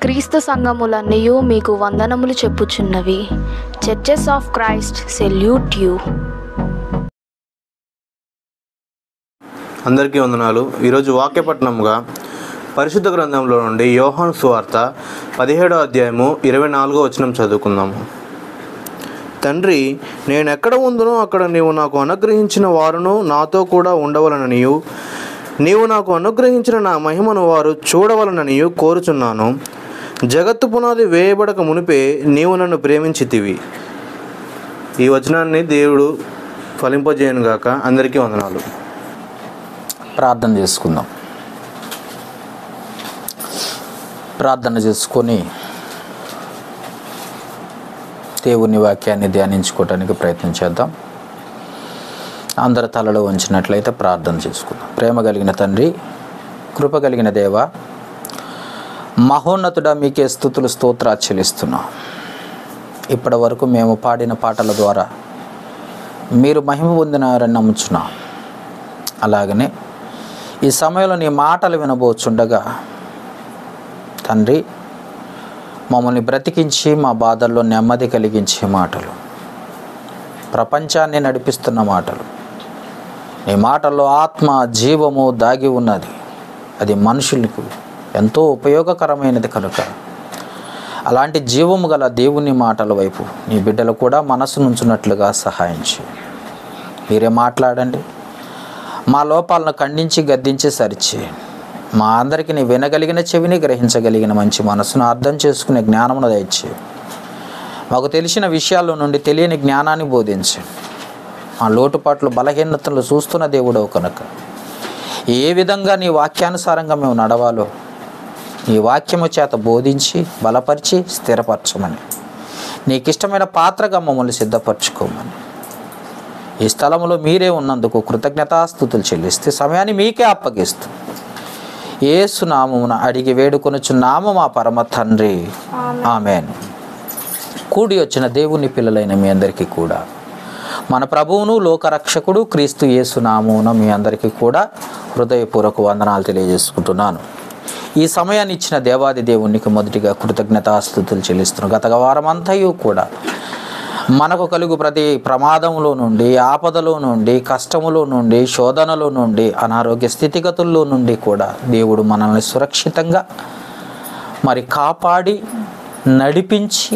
క్రీస్తు సంఘములన్నయు మీకు వందనములు చెప్పుచున్నవి. Churches of Christ salute you. అందరికీ వందనాలు. ఈరోజు వాక్యపట్నంగా పరిశుద్ధ గ్రంథంలో నుండి యోహాను సువార్త 17వ అధ్యాయము 24వ వచనం చదువుకుందాము. తండ్రి, నేనెక్కడ ఉందునో అక్కడ నీవు నాకు అనుగ్రహించిన వారును నాతో కూడా ఉండవలననియు, నీవు నాకు అనుగ్రహించిన నా మహిమను వారు చూడవలననియు కోరుచున్నాను. జగత్తు పునాది వేయబడక మునిపే నీవు నన్ను ప్రేమించితివి. ఈ వచనాన్ని దేవుడు ఫలింపజేయనుగాక. అందరికీ వందనాలు. ప్రార్థన చేసుకుందాం. ప్రార్థన చేసుకొని దేవుని వాక్యాన్ని ధ్యానించుకోవడానికి ప్రయత్నం చేద్దాం. అందరి తలలో ఉంచినట్లయితే ప్రార్థన చేసుకుందాం. ప్రేమ కలిగిన తండ్రి, కృప కలిగిన దేవ, మహోన్నతుడా, మీకే స్తుతులు స్తోత్రాలు చెల్లిస్తున్నాం. ఇప్పటి వరకు మేము పాడిన పాటల ద్వారా మీరు మహిమ పొందినారని నమ్ముచున్నాం. అలాగనే ఈ సమయంలో నీ మాటలు వినబోచుండగా తండ్రి, మమ్మల్ని బ్రతికించి మా బాధల్లో నెమ్మది కలిగించే మాటలు, ప్రపంచాన్ని నడిపిస్తున్న మాటలు, నీ మాటల్లో ఆత్మ జీవము దాగి ఉన్నది. అది మనుషులకు ఎంతో ఉపయోగకరమైనది కనుక అలాంటి జీవము గల దేవుని మాటల వైపు నీ బిడ్డలు కూడా మనసు నుంచున్నట్లుగా సహాయం చేయి. మీరే మాట్లాడండి. మా లోపాలను ఖండించి గద్దించి సరిచేయండి. మా అందరికీ నీ వినగలిగిన చెవిని, గ్రహించగలిగిన మంచి మనసును, అర్థం చేసుకునే జ్ఞానమును దయచేయి. మాకు తెలిసిన విషయాల్లో నుండి తెలియని జ్ఞానాన్ని బోధించండి. మా లోటుపాట్లు, బలహీనతలు చూస్తున్న దేవుడవు కనుక ఏ విధంగా నీ వాక్యానుసారంగా మేము నడవాలో నీ వాక్యము చేత బోధించి బలపరిచి స్థిరపరచమని, నీకు ఇష్టమైన పాత్రగా మమ్మల్ని సిద్ధపరచుకోమని, ఈ స్థలంలో మీరే ఉన్నందుకు కృతజ్ఞతాస్తుతులు చెల్లిస్తే సమయాన్ని మీకే అప్పగిస్తూ యేసు నామమున అడిగి వేడుకొనుచున్నాము మా పరమ తండ్రి, ఆమేన్. కూడి వచ్చిన దేవుని పిల్లలైన మీ అందరికీ కూడా మన ప్రభువును లోకరక్షకుడు క్రీస్తు యేసు నామమున మీ అందరికీ కూడా హృదయపూర్వక వందనాలు తెలియజేసుకుంటున్నాను. ఈ సమయాన్ని ఇచ్చిన దేవాది దేవునికి మొదటిగా కృతజ్ఞతాస్తుతులు చెల్లిస్తున్నాను. గత వారమంతయు కూడా మనకు కలుగు ప్రతి ప్రమాదంలో నుండి, ఆపదలో నుండి, కష్టములో నుండి, శోధనలో నుండి, అనారోగ్య స్థితిగతుల్లో నుండి కూడా దేవుడు మనల్ని సురక్షితంగా కాపాడి నడిపించి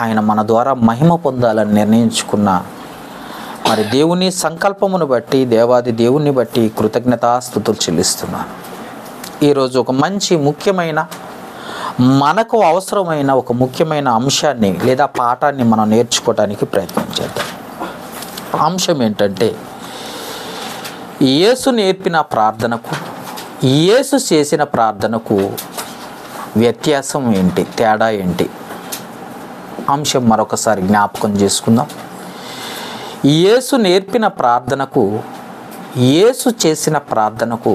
ఆయన మన ద్వారా మహిమ పొందాలని నిర్ణయించుకున్న దేవుని సంకల్పమును బట్టి, దేవాది దేవుని బట్టి కృతజ్ఞతాస్తుతులు చెల్లిస్తున్నాను. ఈరోజు ఒక మంచి ముఖ్యమైన, మనకు అవసరమైన ఒక ముఖ్యమైన అంశాన్ని లేదా పాఠాన్ని మనం నేర్చుకోవడానికి ప్రయత్నం చేద్దాం. అంశం ఏంటంటే, యేసు నేర్పిన ప్రార్థనకు, యేసు చేసిన ప్రార్థనకు వ్యత్యాసం ఏంటి, తేడా ఏంటి? అంశం మరొకసారి జ్ఞాపకం చేసుకుందాం. యేసు నేర్పిన ప్రార్థనకు, యేసు చేసిన ప్రార్థనకు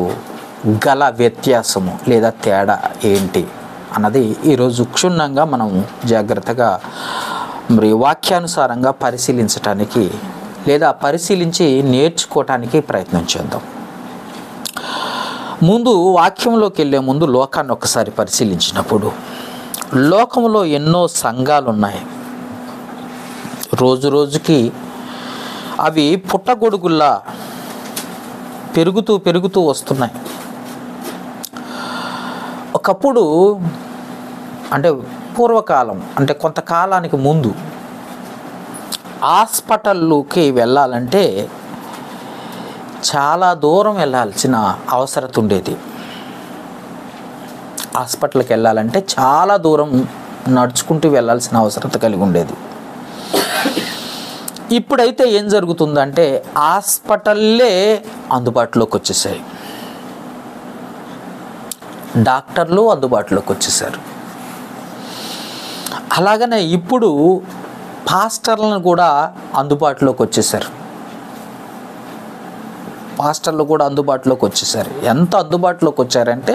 గల వ్యత్యాసము లేదా తేడా ఏంటి అన్నది ఈరోజు క్షుణ్ణంగా మనం జాగ్రత్తగా వాక్యానుసారంగా పరిశీలించటానికి లేదా పరిశీలించి నేర్చుకోవటానికి ప్రయత్నం చేద్దాం. ముందు వాక్యంలోకి వెళ్ళే ముందు లోకాన్ని ఒకసారి పరిశీలించినప్పుడు, లోకంలో ఎన్నో సంఘాలు ఉన్నాయి. రోజు రోజుకి అవి పుట్టగొడుగుల్లా పెరుగుతూ వస్తున్నాయి. ఒకప్పుడు అంటే పూర్వకాలం, అంటే కొంతకాలానికి ముందు హాస్పిటల్లోకి వెళ్ళాలంటే చాలా దూరం వెళ్ళాల్సిన అవసరం ఉండేది. హాస్పిటల్కి వెళ్ళాలంటే చాలా దూరం నడుచుకుంటూ వెళ్ళాల్సిన అవసరం కలిగి ఉండేది. ఇప్పుడైతే ఏం జరుగుతుందంటే హాస్పిటల్లే అందుబాటులోకి వచ్చేసాయి, డాక్టర్లు అందుబాటులోకి వచ్చేసారు. అలాగనే ఇప్పుడు పాస్టర్లను కూడా అందుబాటులోకి వచ్చేసారు. పాస్టర్లు కూడా అందుబాటులోకి వచ్చేసారు. ఎంత అందుబాటులోకి వచ్చారంటే,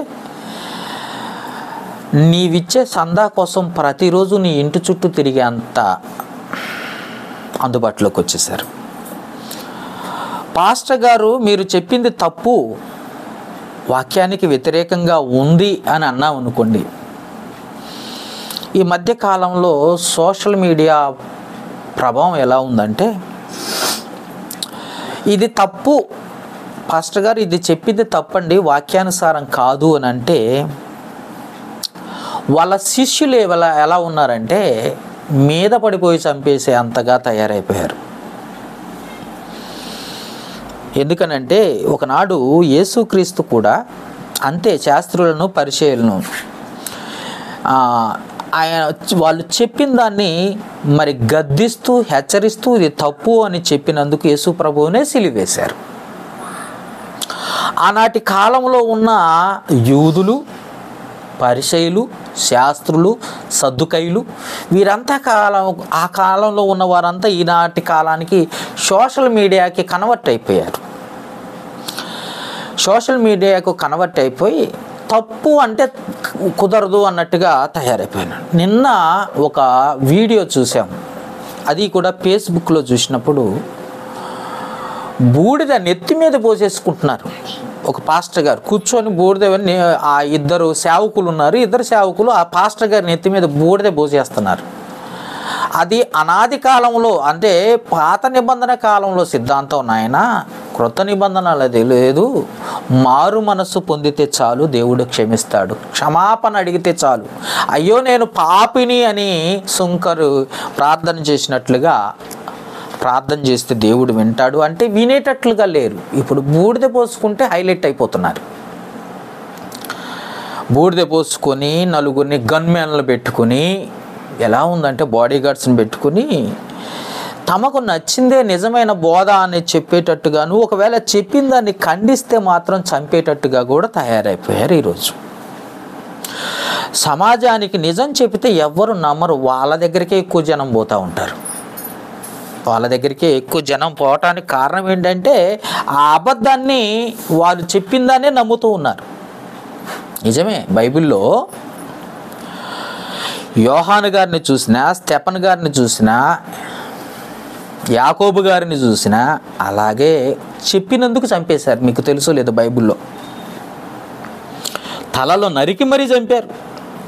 నీవిచ్చే సందా కోసం ప్రతిరోజు నీ ఇంటి చుట్టూ తిరిగే అంత అందుబాటులోకి వచ్చేసారు. పాస్టర్ గారు, మీరు చెప్పింది తప్పు, వాక్యానికి వ్యతిరేకంగా ఉంది అని అన్నాం అనుకోండి, ఈ మధ్య కాలంలో సోషల్ మీడియా ప్రభావం ఎలా ఉందంటే, ఇది తప్పు పాస్టర్ గారు, ఇది చెప్పింది తప్పండి, వాక్యానుసారం కాదు అని అంటే వాళ్ళ శిష్యులు ఎలా ఉన్నారంటే మీద పడిపోయి చంపేసే అంతగా తయారైపోయారు. ఎందుకనంటే ఒకనాడు యేసుక్రీస్తు కూడా అంతే శాస్త్రులను పరిచయులను ఆయన వాళ్ళు చెప్పిన దాన్ని మరి గద్దిస్తూ హెచ్చరిస్తూ ఇది తప్పు అని చెప్పినందుకు యేసు ప్రభువునే సిలువేశారు. ఆనాటి కాలంలో ఉన్న యూదులు, పరిసయ్యులు, శాస్త్రులు, సద్దుకయ్యులు వీరంతా ఆ కాలంలో ఉన్న వారంతా ఈనాటి కాలానికి సోషల్ మీడియాకి కన్వర్ట్ అయిపోయారు. సోషల్ మీడియాకు కన్వర్ట్ అయిపోయి తప్పు అంటే కుదరదు అన్నట్టుగా తయారైపోయినాడు. నిన్న ఒక వీడియో చూసాం, అది కూడా ఫేస్బుక్లో చూసినప్పుడు బూడిద నెత్తి మీద పోసేసుకుంటున్నారు. ఒక పాస్టర్ గారు కూర్చొని బూడిద, ఆ ఇద్దరు సేవకులు ఉన్నారు, ఇద్దరు సేవకులు ఆ పాస్టర్ గారి నెత్తి మీద బూడిద పోసేస్తున్నారు. అది అనాది కాలంలో అంటే పాత నిబంధన కాలంలో సిద్ధాంతం నాయన, క్రొత్త నిబంధన అది లేదు. మారు మనస్సు పొందితే చాలు, దేవుడు క్షమిస్తాడు. క్షమాపణ అడిగితే చాలు. అయ్యో నేను పాపిని అని సుంకరు ప్రార్థన చేసినట్లుగా ప్రార్థన చేస్తే దేవుడు వింటాడు అంటే వినేటట్లుగా లేరు. ఇప్పుడు బూడిద పోసుకుంటే హైలైట్ అయిపోతున్నారు. బూడిద పోసుకొని నలుగురిని గన్మెన్లు పెట్టుకుని, ఎలా ఉందంటే బాడీ గార్డ్స్ని పెట్టుకుని తమకు నచ్చిందే నిజమైన బోధ అని చెప్పేటట్టుగాను, ఒకవేళ చెప్పిన దాన్ని ఖండిస్తే మాత్రం చంపేటట్టుగా కూడా తయారైపోయారు. ఈరోజు సమాజానికి నిజం చెబితే ఎవ్వరు నమ్మరు, వాళ్ళ దగ్గరికే ఎక్కువ జనం పోతూ ఉంటారు. వాళ్ళ దగ్గరికి ఎక్కువ జనం పోవటానికి కారణం ఏంటంటే ఆ అబద్ధాన్ని వాళ్ళు చెప్పిందానే నమ్ముతూ ఉన్నారు. నిజమే, బైబిల్లో యోహాను గారిని చూసినా, స్టెఫన్ గారిని చూసినా, యాకోబు గారిని చూసినా అలాగే చెప్పినందుకు చంపేశారు. మీకు తెలుసో లేదో, బైబిల్లో తలలో నరికి మరీ చంపారు.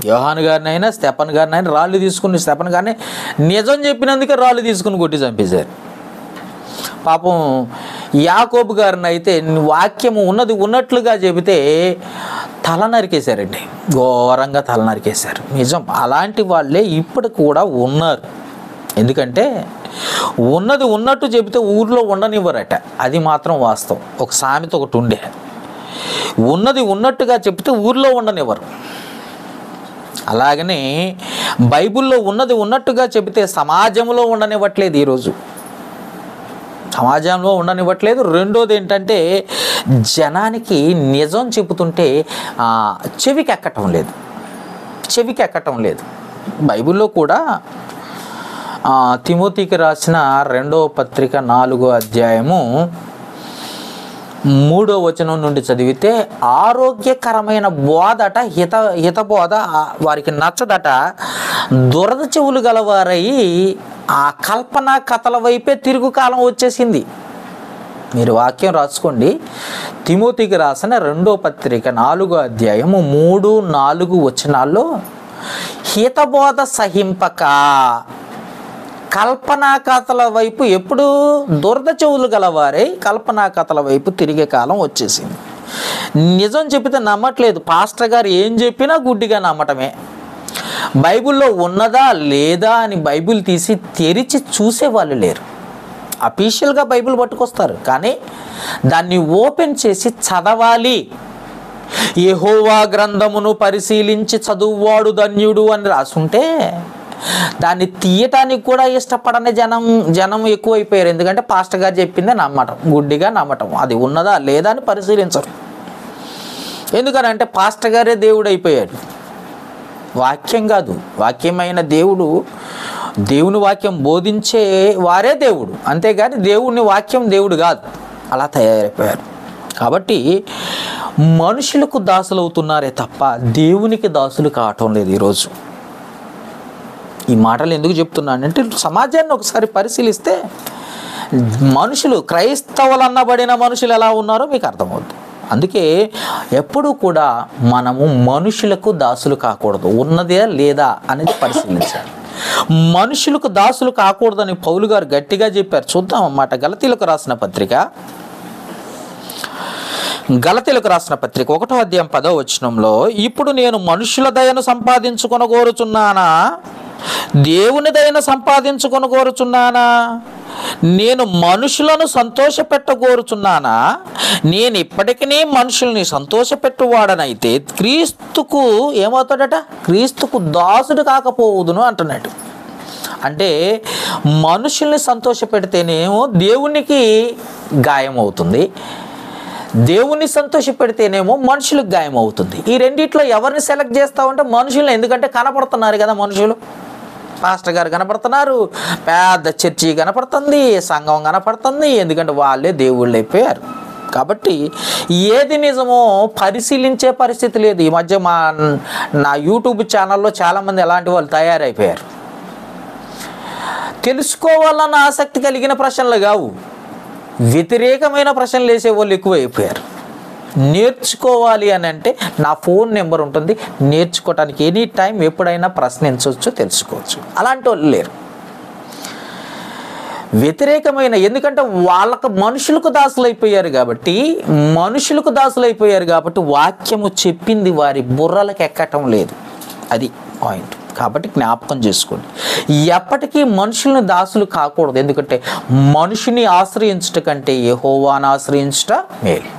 యోహాను గారిని అయినా స్టెఫన్ గారిని అయినా రాళ్ళు తీసుకుని, స్టెఫన్ గారిని నిజం చెప్పినందుకే రాళ్ళు తీసుకుని కొట్టి చంపేశారు. పాపం యాకోబు గారిని అయితే వాక్యము ఉన్నది ఉన్నట్లుగా చెబితే తల నరికేశారండి, ఘోరంగా తల నరికేశారు. నిజం, అలాంటి వాళ్ళే ఇప్పుడు కూడా ఉన్నారు. ఎందుకంటే ఉన్నది ఉన్నట్టు చెబితే ఊర్లో ఉండనివ్వరట, అది మాత్రం వాస్తవం. ఒక సామెత ఒకటి ఉండే, ఉన్నది ఉన్నట్టుగా చెబితే ఊర్లో ఉండనివ్వరు. అలాగనే బైబిల్లో ఉన్నది ఉన్నట్టుగా చెబితే సమాజంలో ఉండనివ్వట్లేదు. ఈరోజు సమాజంలో ఉండనివ్వట్లేదు. రెండోది ఏంటంటే జనానికి నిజం చెబుతుంటే చెవికి ఎక్కటం లేదు. బైబిల్లో కూడా తిమోతికి రాసిన 2వ పత్రిక 4వ అధ్యాయము 3వ వచనం నుండి చదివితే, ఆరోగ్యకరమైన బోధట హితబోధ వారికి నచ్చదట, దురద చెవులు గలవారై ఆ కల్పన కథల వైపే తిరుగు కాలం వచ్చేసింది. మీరు వాక్యం రాసుకోండి. తిమోతికి రాసిన 2వ పత్రిక 4వ అధ్యాయము 3, 4 వచనాల్లో హితబోధ సహింపక కల్పనా కథల వైపు, ఎప్పుడు దురద చెవులు గలవారే కల్పనా కథల వైపు తిరిగే కాలం వచ్చేసింది. నిజం చెప్పితే నమ్మట్లేదు. పాస్టర్ గారు ఏం చెప్పినా గుడ్డిగా నమ్మటమే. బైబిల్లో ఉన్నదా లేదా అని బైబిల్ తీసి తెరిచి చూసేవాళ్ళు లేరు. అఫీషియల్గా బైబిల్ పట్టుకొస్తారు, కానీ దాన్ని ఓపెన్ చేసి చదవాలి. యెహోవా గ్రంథమును పరిశీలించి చదువువాడు ధన్యుడు అని రాసుంటే దాన్ని తీయటానికి కూడా ఇష్టపడని జనం ఎక్కువైపోయారు. ఎందుకంటే పాస్టర్ గారు చెప్పిందే నమ్మటం, గుడ్డిగా నమ్మటం. అది ఉన్నదా లేదా అని పరిశీలించరు. ఎందుకనంటే పాస్టర్ గారే దేవుడు అయిపోయాడు, వాక్యం కాదు. వాక్యమైన దేవుని వాక్యం బోధించే వారే దేవుడు, అంతేగాని దేవుని వాక్యం దేవుడు కాదు. అలా తయారైపోయారు. కాబట్టి మనుషులకు దాసులు అవుతున్నారే తప్ప దేవునికి దాసులు కావటం లేదు ఈరోజు. ఈ మాటలు ఎందుకు చెప్తున్నానంటే సమాజాన్ని ఒకసారి పరిశీలిస్తే మనుషులు, క్రైస్తవులు అన్నబడిన మనుషులు ఎలా ఉన్నారో మీకు అర్థమవుతుంది. అందుకే ఎప్పుడూ కూడా మనము మనుషులకు దాసులు కాకూడదు. ఉన్నదే లేదా అనేది పరిశీలించాలి. మనుషులకు దాసులు కాకూడదని పౌలు గారు గట్టిగా చెప్పారు. చూద్దాం అన్నమాట. గలతీలకు రాసిన పత్రిక 1వ అధ్యాయం 10వ వచనంలో, ఇప్పుడు నేను మనుషుల దయను సంపాదించుకొనగోరుచున్నానా, దేవుని దయను సంపాదించుకొనగోరుచున్నానా? నేను మనుషులను సంతోషపెట్టగోరుచున్నానా? నేను ఇప్పటికీ మనుషుల్ని సంతోషపెట్టువాడనైతే క్రీస్తుకు ఏమవుతాడట? క్రీస్తుకు దాసుడు కాకపోవుదును అంటున్నాడు. అంటే మనుషుల్ని సంతోషపెడితేనేమో దేవునికి గాయం అవుతుంది, దేవుణ్ణి సంతోషపెడితేనేమో మనుషులకు గాయం అవుతుంది. ఈ రెండిట్లో ఎవరిని సెలెక్ట్ చేస్తామంటే మనుషులు. ఎందుకంటే కనపడుతున్నారు కదా మనుషులు. పాస్టర్ గారు కనపడుతున్నారు, పెద్ద చర్చి కనపడుతుంది, సంఘం కనపడుతుంది. ఎందుకంటే వాళ్ళే దేవుళ్ళు అయిపోయారు. కాబట్టి ఏది నిజమో పరిశీలించే పరిస్థితి లేదు. ఈ మధ్య నా యూట్యూబ్ ఛానల్లో చాలామంది ఎలాంటి వాళ్ళు తయారైపోయారు. తెలుసుకోవాలన్న ఆసక్తి కలిగిన ప్రశ్నలు కావు, వ్యతిరేకమైన ప్రశ్నలు వేసే వాళ్ళు ఎక్కువైపోయారు. నేర్చుకోవాలి అని అంటే నా ఫోన్ నెంబర్ ఉంటుంది, నేర్చుకోవటానికి ఎనీ టైం ఎప్పుడైనా ప్రశ్నించవచ్చు, తెలుసుకోవచ్చు. అలాంటి వాళ్ళు లేరు. వ్యతిరేకమైన, ఎందుకంటే వాళ్ళకు మనుషులకు దాసులైపోయారు కాబట్టి వాక్యము చెప్పింది వారి బుర్రలకు ఎక్కటం లేదు. అది పాయింట్. కాబట్టి జ్ఞాపకం చేసుకోండి, ఎప్పటికీ మనుషులను దాసులు కాకూడదు. ఎందుకంటే మనుషుని ఆశ్రయించుట కంటే యెహోవాను ఆశ్రయించుట మేలు,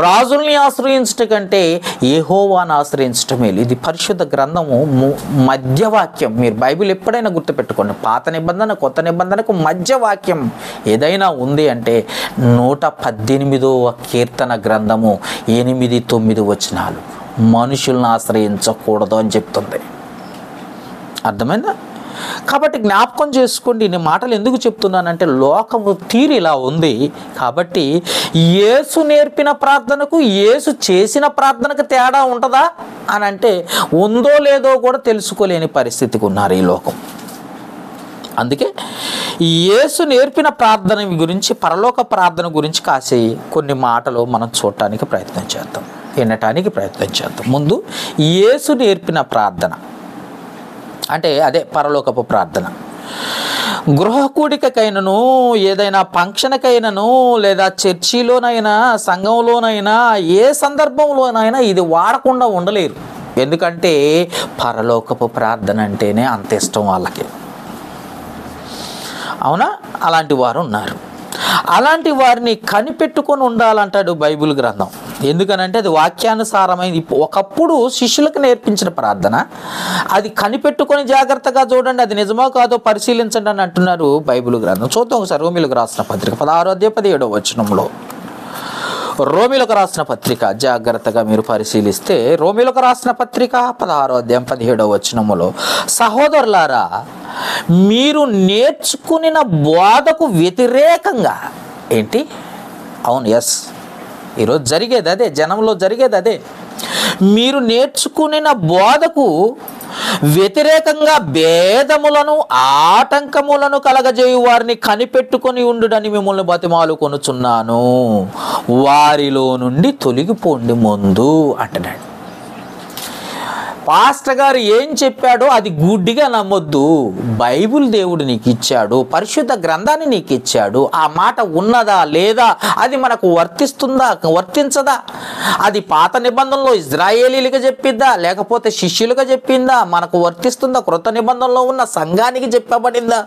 రాజుల్ని ఆశ్రయించుట కంటే యెహోవాను ఆశ్రయించటం మేలు. ఇది పరిశుద్ధ గ్రంథము మధ్యవాక్యం. మీరు బైబిల్ ఎప్పుడైనా గుర్తుపెట్టుకోండి, పాత నిబంధన కొత్త నిబంధనకు మధ్యవాక్యం ఏదైనా ఉంది అంటే 118వ కీర్తన గ్రంథము 8-9 వచనాలు మనుషులను ఆశ్రయించకూడదు అని చెప్తుంది. అర్థమైందా? కాబట్టి జ్ఞాపకం చేసుకోండి. నేను మాటలు ఎందుకు చెప్తున్నానంటే లోకము తీరు ఇలా ఉంది. కాబట్టి యేసు నేర్పిన ప్రార్థనకు యేసు చేసిన ప్రార్థనకు తేడా ఉంటుందా అని అంటే ఉందో లేదో కూడా తెలుసుకోలేని పరిస్థితికి ఉన్నారు ఈ లోకం. అందుకే యేసు నేర్పిన ప్రార్థన గురించి, పరలోక ప్రార్థన గురించి కాసే కొన్ని మాటలు మనం చూడటానికి ప్రయత్నం చేద్దాం, వినటానికి ప్రయత్నం చేద్దాం. ముందు యేసు నేర్పిన ప్రార్థన అంటే అదే పరలోకపు ప్రార్థన. గృహ కూడికకైనను, ఏదైనా ఫంక్షన్కైనను, లేదా చర్చిలోనైనా, సంఘంలోనైనా, ఏ సందర్భంలోనైనా ఇది వాడకుండా ఉండలేరు. ఎందుకంటే పరలోకపు ప్రార్థన అంటేనే అంత ఇష్టం వాళ్ళకి. అవునా? అలాంటి వారు ఉన్నారు. అలాంటి వారిని కనిపెట్టుకొని ఉండాలంటాడు బైబిల్ గ్రంథం. ఎందుకనంటే అది వాక్యానుసారమైంది. ఒకప్పుడు శిష్యులకు నేర్పించిన ప్రార్థన, అది కనిపెట్టుకొని జాగ్రత్తగా చూడండి, అది నిజమో కాదో పరిశీలించండి అని అంటున్నారు బైబిల్ గ్రంథం. చూద్దాం ఒకసారి. రోమీలకు రాసిన పత్రిక 16వ అధ్యాయం 17వ వచనంలో, రోమీలకు రాసిన పత్రిక జాగ్రత్తగా మీరు పరిశీలిస్తే, రోమీలకు రాసిన పత్రిక 16వ అధ్యాయం 17వ వచనములో, సహోదరులారా మీరు నేర్చుకున్న బోధకు వ్యతిరేకంగా ఏంటి? అవును, ఎస్, ఈరోజు జరిగేది అదే, జనంలో జరిగేది అదే. మీరు నేర్చుకున్న బోధకు వ్యతిరేకంగా భేదములను, ఆటంకములను కలగజేయు వారిని కనిపెట్టుకొని ఉండుడని మిమ్మల్ని బతిమాలుకొనుచున్నాను. వారిలో నుండి తొలగిపోండి ముందు అంటున్నాడు. పాస్టర్ గారు ఏం చెప్పాడో అది గుడ్డిగా నమ్మొద్దు. బైబిల్ దేవుడు నీకు ఇచ్చాడు, పరిశుద్ధ గ్రంథాన్ని నీకు ఇచ్చాడు. ఆ మాట ఉన్నదా లేదా, అది మనకు వర్తిస్తుందా వర్తించదా, అది పాత నిబంధనలో ఇజ్రాయేలీలుగా చెప్పిద్దా లేకపోతే శిష్యులుగా చెప్పిందా, మనకు వర్తిస్తుందా, క్రొత్త నిబంధనలో ఉన్న సంఘానికి చెప్పబడిందా,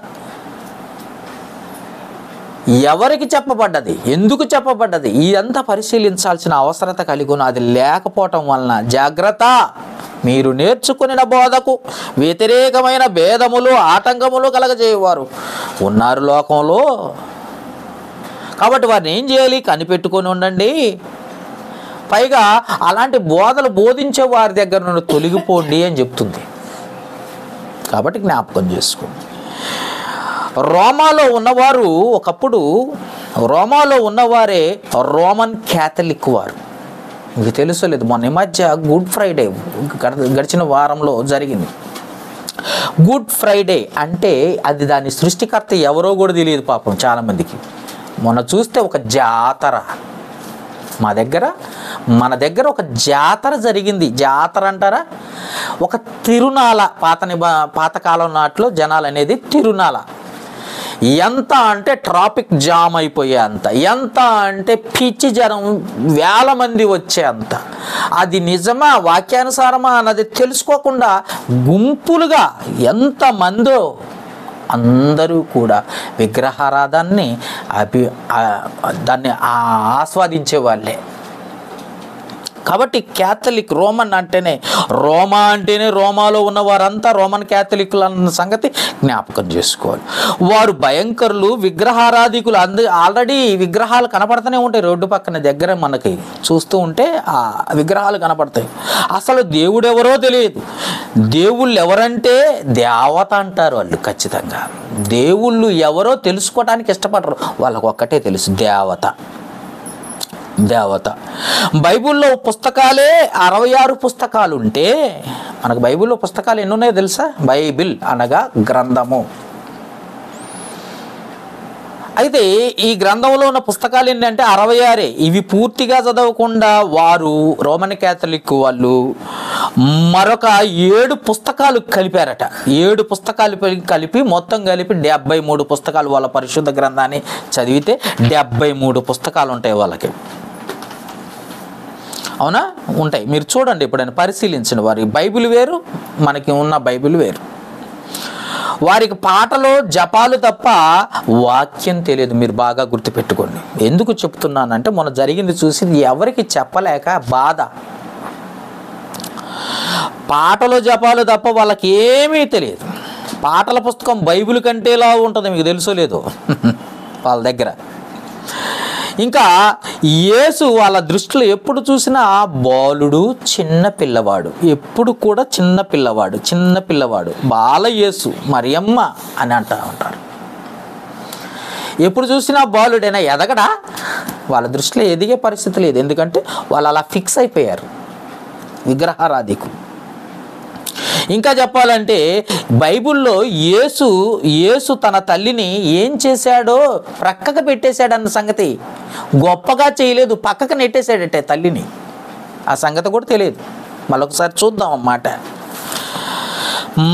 ఎవరికి చెప్పబడ్డది, ఎందుకు చెప్పబడ్డది, ఇదంతా పరిశీలించాల్సిన అవసరత కలిగి ఉన్న. అది లేకపోవటం వలన జాగ్రత్త. మీరు నేర్చుకున్న బోధకు వ్యతిరేకమైన భేదములు, ఆటంకములు కలగజేయవారు ఉన్నారు లోకంలో. కాబట్టి వారిని ఏం చేయాలి? కనిపెట్టుకొని ఉండండి. పైగా అలాంటి బోధలు బోధించే వారి దగ్గర నుండి తొలగిపోండి అని చెప్తుంది. కాబట్టి జ్ఞాపకం చేసుకోండి. రోమాలో ఉన్నవారు, ఒకప్పుడు రోమాలో ఉన్నవారే రోమన్ క్యాథలిక్ వారు. మీకు తెలుసో లేదు, మొన్న ఈ మధ్య గుడ్ ఫ్రైడే గడిచిన వారంలో జరిగింది. గుడ్ ఫ్రైడే అంటే అది దాని సృష్టికర్త ఎవరో కూడా తెలియదు పాపం చాలామందికి. మొన్న చూస్తే ఒక జాతర, మన దగ్గర ఒక జాతర జరిగింది. జాతర అంటారా, ఒక తిరునాళ. పాతకాలం నాట్లో జనాలు అనేది తిరునాళ. ఎంత అంటే ట్రాఫిక్ జామ్ అయిపోయే అంత, ఎంత అంటే పిచ్చి జనం వేల మంది వచ్చే అంత. అది నిజమా వాక్యానుసారమా అన్నది తెలుసుకోకుండా గుంపులుగా ఎంతమందో అందరూ కూడా విగ్రహారాధాన్ని దాన్ని ఆస్వాదించే వాళ్ళే. కాబట్టి క్యాథలిక్, రోమన్ అంటేనే రోమాలో ఉన్న వారంతా రోమన్ క్యాథలిక్లు అన్న సంగతి జ్ఞాపకం చేసుకోవాలి. వారు భయంకరులు, విగ్రహారాధికులు. ఆల్రెడీ విగ్రహాలు కనపడుతూనే ఉంటాయి రోడ్డు పక్కన దగ్గర, మనకి చూస్తూ ఉంటే ఆ విగ్రహాలు కనపడతాయి. అసలు దేవుడు ఎవరో తెలియదు. దేవుళ్ళు ఎవరంటే దేవత అంటారు వాళ్ళు. ఖచ్చితంగా దేవుళ్ళు ఎవరో తెలుసుకోవడానికి ఇష్టపడరు. వాళ్ళకు ఒక్కటే తెలుసు, దేవత. బైబిల్లో పుస్తకాలే 66 పుస్తకాలు ఉంటే, మనకు బైబిల్లో పుస్తకాలు ఎన్ని ఉన్నాయో తెలుసా? బైబిల్ అనగా గ్రంథము. అయితే ఈ గ్రంథంలో ఉన్న పుస్తకాలు ఏంటంటే 66. ఇవి పూర్తిగా చదవకుండా వారు రోమన్ క్యాథలిక్ వాళ్ళు మరొక 7 పుస్తకాలు కలిపారట. 7 పుస్తకాలు కలిపి మొత్తం కలిపి 73 పుస్తకాలు. వాళ్ళ పరిశుద్ధ గ్రంథాన్ని చదివితే 73 పుస్తకాలు ఉంటాయి వాళ్ళకి. అవునా? ఉంటాయి. మీరు చూడండి, ఎప్పుడైనా పరిశీలించండి. వారి బైబిల్ వేరు, మనకి ఉన్న బైబిల్ వేరు. వారికి పాటలు జపాలు తప్ప వాక్యం తెలియదు. మీరు బాగా గుర్తుపెట్టుకోండి. ఎందుకు చెప్తున్నానంటే మొన్న జరిగింది చూసి ఎవరికి చెప్పలేక బాధ. పాటలు జపాలు తప్ప వాళ్ళకి ఏమీ తెలియదు. పాటల పుస్తకం బైబిల్ కంటేలా ఉంటుంది, మీకు తెలుసో లేదో వాళ్ళ దగ్గర. ఇంకా యేసు వాళ్ళ దృష్టిలో ఎప్పుడు చూసినా బాలుడు, చిన్న పిల్లవాడు. ఎప్పుడు కూడా చిన్న పిల్లవాడు బాల యేసు, మరియమ్మ అని ఉంటారు. ఎప్పుడు చూసినా బాలుడైనా ఎదగడా? వాళ్ళ దృష్టిలో ఎదిగే పరిస్థితి లేదు. ఎందుకంటే వాళ్ళు అలా ఫిక్స్ అయిపోయారు, విగ్రహారాధికులు. ఇంకా చెప్పాలంటే బైబిల్లో యేసు తన తల్లిని ఏం చేశాడో ప్రక్కకు పెట్టేశాడన్న సంగతి, గొప్పగా చేయలేదు, పక్కకు నెట్టేశాడట తల్లిని. ఆ సంగతి కూడా తెలియదు. మరొకసారి చూద్దాం అన్నమాట.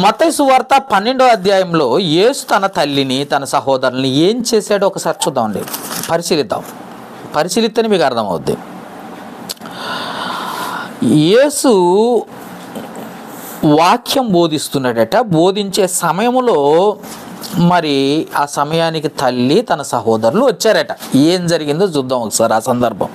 మత్తయి సువార్త 12వ అధ్యాయంలో యేసు తన తల్లిని, తన సహోదరుల్ని ఏం చేశాడో ఒకసారి చూద్దామండి, పరిశీలిస్తేనే మీకు అర్థమవుద్ది. యేసు వాక్యం బోధిస్తున్నాడట. బోధించే సమయంలో మరి ఆ సమయానికి తల్లి, తన సహోదరులు వచ్చారట. ఏం జరిగిందో చూద్దాం ఒకసారి ఆ సందర్భం.